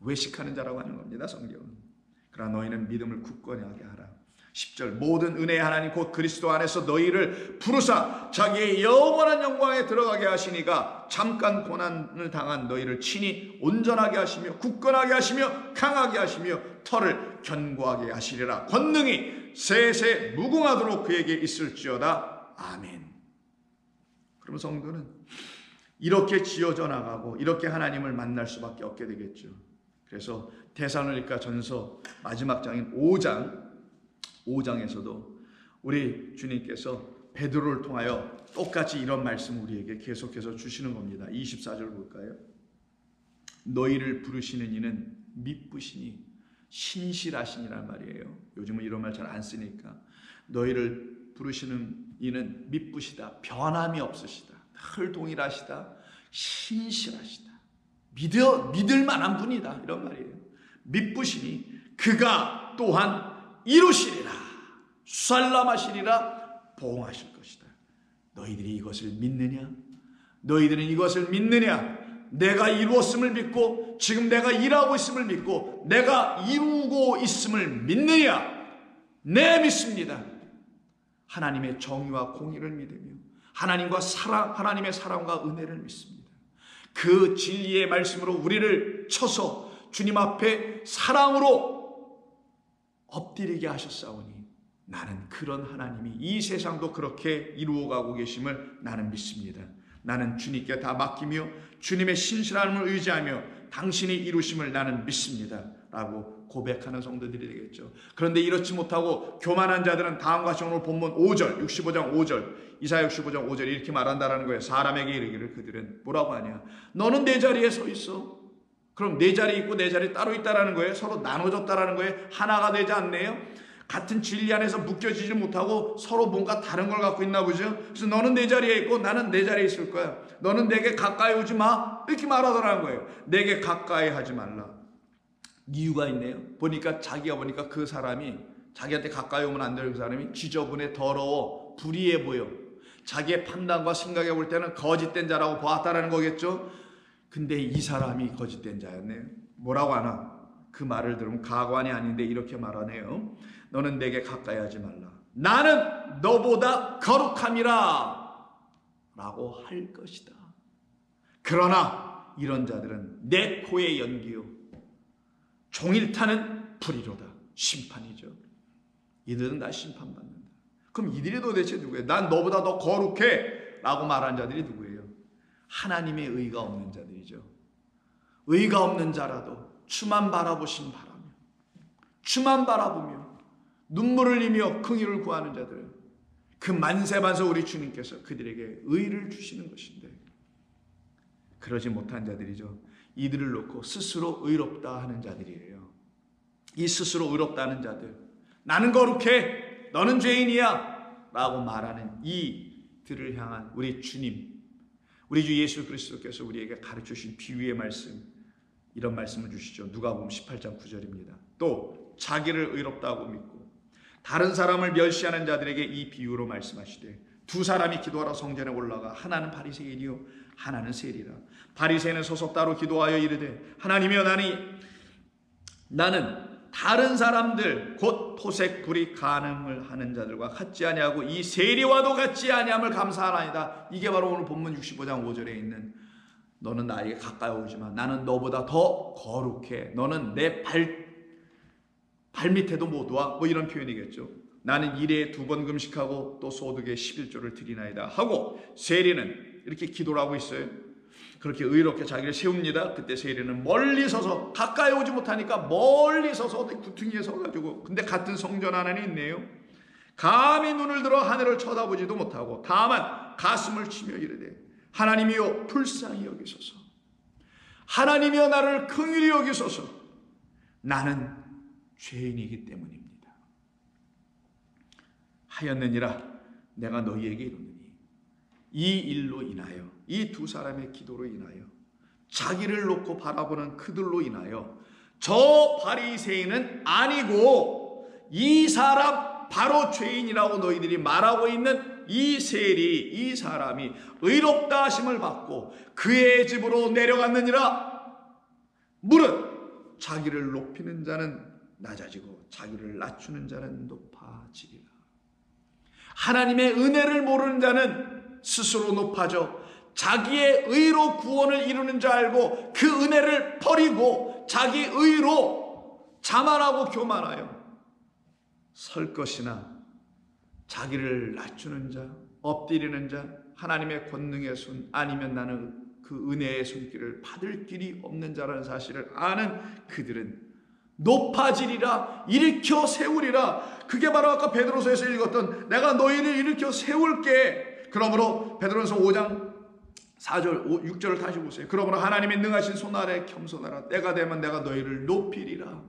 외식하는 자라고 하는 겁니다, 성경은. 그러나 너희는 믿음을 굳건히 하게 하라. 10절 모든 은혜의 하나님 곧 그리스도 안에서 너희를 부르사 자기의 영원한 영광에 들어가게 하시니가 잠깐 고난을 당한 너희를 친히 온전하게 하시며 굳건하게 하시며 강하게 하시며 터를 견고하게 하시리라. 권능이 세세 무궁하도록 그에게 있을지어다. 아멘. 그럼 성도는 이렇게 지어져 나가고 이렇게 하나님을 만날 수밖에 없게 되겠죠. 그래서 데살로니가 전서 마지막 장인 5장에서도 우리 주님께서 베드로를 통하여 똑같이 이런 말씀을 우리에게 계속해서 주시는 겁니다. 24절 볼까요? 너희를 부르시는 이는 미쁘시니 신실하시니란 말이에요. 요즘은 이런 말 잘 안 쓰니까. 너희를 부르시는 이는 미쁘시다, 변함이 없으시다, 늘 동일하시다, 신실하시다, 믿을 만한 분이다, 이런 말이에요. 미쁘시니 그가 또한 이루시리라, 살람하시리라, 보응하실 것이다. 너희들이 이것을 믿느냐? 너희들은 이것을 믿느냐? 내가 이루었음을 믿고 지금 내가 일하고 있음을 믿고 내가 이루고 있음을 믿느냐? 네, 믿습니다. 하나님의 정의와 공의를 믿으며 하나님의 사랑과 은혜를 믿습니다. 그 진리의 말씀으로 우리를 쳐서 주님 앞에 사랑으로 엎드리게 하셨사오니 나는 그런 하나님이 이 세상도 그렇게 이루어가고 계심을 나는 믿습니다. 나는 주님께 다 맡기며 주님의 신실함을 의지하며 당신이 이루심을 나는 믿습니다 라고 고백하는 성도들이 되겠죠. 그런데 이렇지 못하고 교만한 자들은 다음과 같이 오늘 본문 5절 65장 5절 이사야 65장 5절 이렇게 말한다라는 거예요. 사람에게 이르기를 그들은 뭐라고 하냐? 너는 내 자리에 서 있어. 그럼 내 자리 있고 내 자리 따로 있다라는 거예요. 서로 나눠졌다라는 거예요. 하나가 되지 않네요. 같은 진리 안에서 묶여지지 못하고 서로 뭔가 다른 걸 갖고 있나 보죠. 그래서 너는 내 자리에 있고 나는 내 자리에 있을 거야. 너는 내게 가까이 오지 마, 이렇게 말하더라는 거예요. 내게 가까이 하지 말라. 이유가 있네요. 보니까 그 사람이 자기한테 가까이 오면 안 되는 그 사람이 지저분해, 더러워, 불의해 보여. 자기의 판단과 생각해 볼 때는 거짓된 자라고 보았다라는 거겠죠. 근데 이 사람이 거짓된 자였네요. 뭐라고 하나? 그 말을 들으면 가관이 아닌데 이렇게 말하네요. 너는 내게 가까이 하지 말라. 나는 너보다 거룩함이라 라고 할 것이다. 그러나 이런 자들은 내 코의 연기요 종일 타는 불이로다. 심판이죠. 이들은 나 심판받는다. 그럼 이들이 도대체 누구예요? 난 너보다 더 거룩해 라고 말한 자들이 누구예요? 하나님의 의가 없는 자들이죠. 의가 없는 자라도 주만 바라보신 바라며 주만 바라보며 눈물을 흘리며 긍휼을 구하는 자들, 그 만세반서 우리 주님께서 그들에게 의를 주시는 것인데 그러지 못한 자들이죠. 이들을 놓고 스스로 의롭다 하는 자들이에요. 이 스스로 의롭다 하는 자들, 나는 거룩해 너는 죄인이야 라고 말하는 이들을 향한 우리 주님, 우리 주 예수 그리스도께서 우리에게 가르쳐주신 비유의 말씀, 이런 말씀을 주시죠. 누가복음 18장 9절입니다. 또 자기를 의롭다고 믿고 다른 사람을 멸시하는 자들에게 이 비유로 말씀하시되 두 사람이 기도하러 성전에 올라가 하나는 바리새인이요 하나는 세리라. 바리새인은 서서 따로 기도하여 이르되 하나님이여 나는 다른 사람들 곧 토색 불이 간음을 하는 자들과 같지 아니하고 이 세리와도 같지 아니함을 감사하나이다. 이게 바로 오늘 본문 65장 5절에 있는 너는 나에게 가까이 오지만 나는 너보다 더 거룩해. 너는 내 발밑에도 못 와. 뭐 이런 표현이겠죠. 나는 일에 2번 금식하고 또 소득에 11조를 드리나이다 하고 세리는 이렇게 기도를 하고 있어요. 그렇게 의롭게 자기를 세웁니다. 그때 세리는 멀리 서서 가까이 오지 못하니까 멀리 서서 구퉁이에 서가지고 근데 같은 성전 안에 있네요. 감히 눈을 들어 하늘을 쳐다보지도 못하고 다만 가슴을 치며 이르되 하나님이여 불쌍히 여기소서. 하나님이여 나를 긍휼히 여기소서. 나는 죄인이기 때문입니다. 하였느니라 내가 너희에게 이르노니 이 일로 인하여 이 두 사람의 기도로 인하여 자기를 놓고 바라보는 그들로 인하여 저 바리새인은 아니고 이 사람 바로 죄인이라고 너희들이 말하고 있는 이 세리 이 사람이 의롭다 하심을 받고 그의 집으로 내려갔느니라. 무릇 자기를 높이는 자는 낮아지고 자기를 낮추는 자는 높아지리라. 하나님의 은혜를 모르는 자는 스스로 높아져 자기의 의로 구원을 이루는 줄 알고 그 은혜를 버리고 자기 의로 자만하고 교만하여 설 것이나 자기를 낮추는 자, 엎드리는 자, 하나님의 권능의 손 아니면 나는 그 은혜의 손길을 받을 길이 없는 자라는 사실을 아는 그들은 높아지리라, 일으켜 세우리라. 그게 바로 아까 베드로서에서 읽었던 내가 너희를 일으켜 세울게. 그러므로 베드로서 5장 4절 6절을 다시 보세요. 그러므로 하나님의 능하신 손 아래 겸손하라. 때가 되면 내가 너희를 높이리라.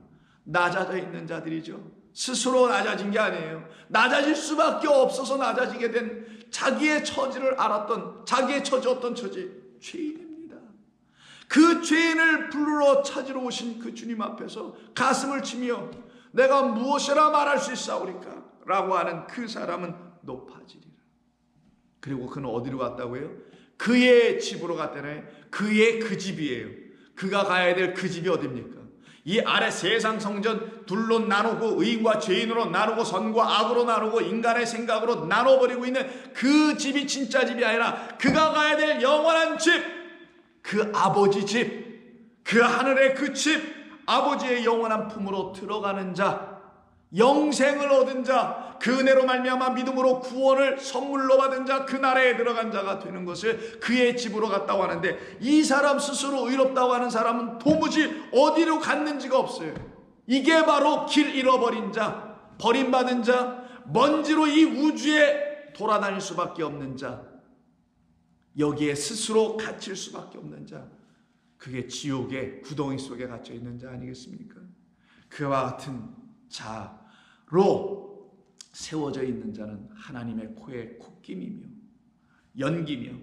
낮아져 있는 자들이죠. 스스로 낮아진 게 아니에요. 낮아질 수밖에 없어서 낮아지게 된 자기의 처지를 알았던 자기의 처지 어떤 처지? 죄인입니다. 그 죄인을 부르러 찾으러 오신 그 주님 앞에서 가슴을 치며 내가 무엇이라 말할 수 있사오리까? 라고 하는 그 사람은 높아지리라. 그리고 그는 어디로 갔다고요? 그의 집으로 갔다네요. 그의 그 집이에요. 그가 가야 될 그 집이 어딥니까? 이 아래 세상 성전 둘로 나누고 의인과 죄인으로 나누고 선과 악으로 나누고 인간의 생각으로 나눠버리고 있는 그 집이 진짜 집이 아니라 그가 가야 될 영원한 집, 그 아버지 집, 그 하늘의 그 집, 아버지의 영원한 품으로 들어가는 자, 영생을 얻은 자, 그 은혜로 말미암아 믿음으로 구원을 선물로 받은 자, 그 나라에 들어간 자가 되는 것을 그의 집으로 갔다고 하는데 이 사람 스스로 의롭다고 하는 사람은 도무지 어디로 갔는지가 없어요. 이게 바로 길 잃어버린 자, 버림받은 자, 먼지로 이 우주에 돌아다닐 수밖에 없는 자, 여기에 스스로 갇힐 수밖에 없는 자, 그게 지옥의 구덩이 속에 갇혀 있는 자 아니겠습니까? 그와 같은 자로 세워져 있는 자는 하나님의 코에 콧김이며 연기며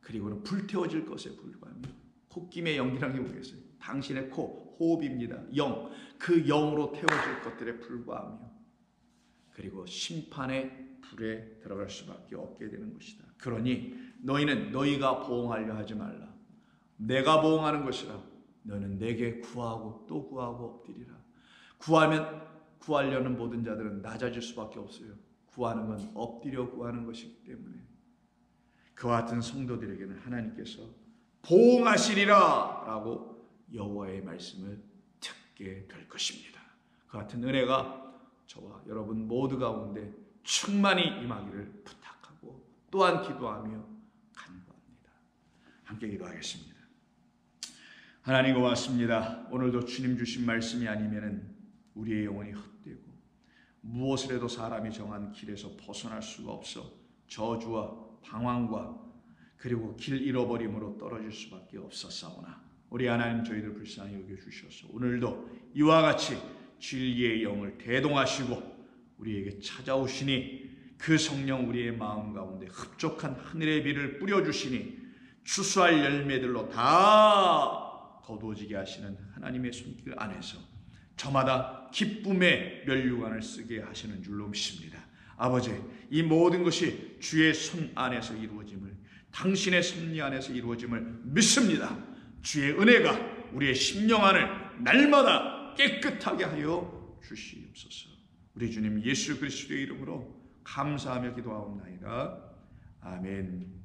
그리고는 불태워질 것에 불과하며, 콧김의 연기라는 게 뭐겠어요? 당신의 코, 호흡입니다. 영, 그 영으로 태워질 것들에 불과하며 그리고 심판의 불에 들어갈 수밖에 없게 되는 것이다. 그러니 너희는 너희가 보응하려 하지 말라. 내가 보응하는 것이라. 너는 내게 구하고 또 구하고 엎드리라. 구하려는 모든 자들은 낮아질 수밖에 없어요. 구하는 건 엎드려 구하는 것이기 때문에 그와 같은 성도들에게는 하나님께서 보응하시리라 라고 여호와의 말씀을 듣게 될 것입니다. 그 같은 은혜가 저와 여러분 모두 가운데 충만히 임하기를 부탁하고 또한 기도하며 간구합니다. 함께 기도하겠습니다. 하나님 고맙습니다. 오늘도 주님 주신 말씀이 아니면은 우리의 영혼이 헛되고 무엇을 해도 사람이 정한 길에서 벗어날 수가 없어 저주와 방황과 그리고 길 잃어버림으로 떨어질 수밖에 없었사오나 우리 하나님 저희들 불쌍히 여겨주셔서 오늘도 이와 같이 진리의 영을 대동하시고 우리에게 찾아오시니 그 성령 우리의 마음 가운데 흡족한 하늘의 비를 뿌려주시니 추수할 열매들로 다 거두어지게 하시는 하나님의 손길 안에서 저마다 기쁨의 면류관을 쓰게 하시는 줄로 믿습니다. 아버지, 이 모든 것이 주의 손 안에서 이루어짐을, 당신의 섭리 안에서 이루어짐을 믿습니다. 주의 은혜가 우리의 심령 안을 날마다 깨끗하게 하여 주시옵소서. 우리 주님 예수 그리스도의 이름으로 감사하며 기도하옵나이다. 아멘.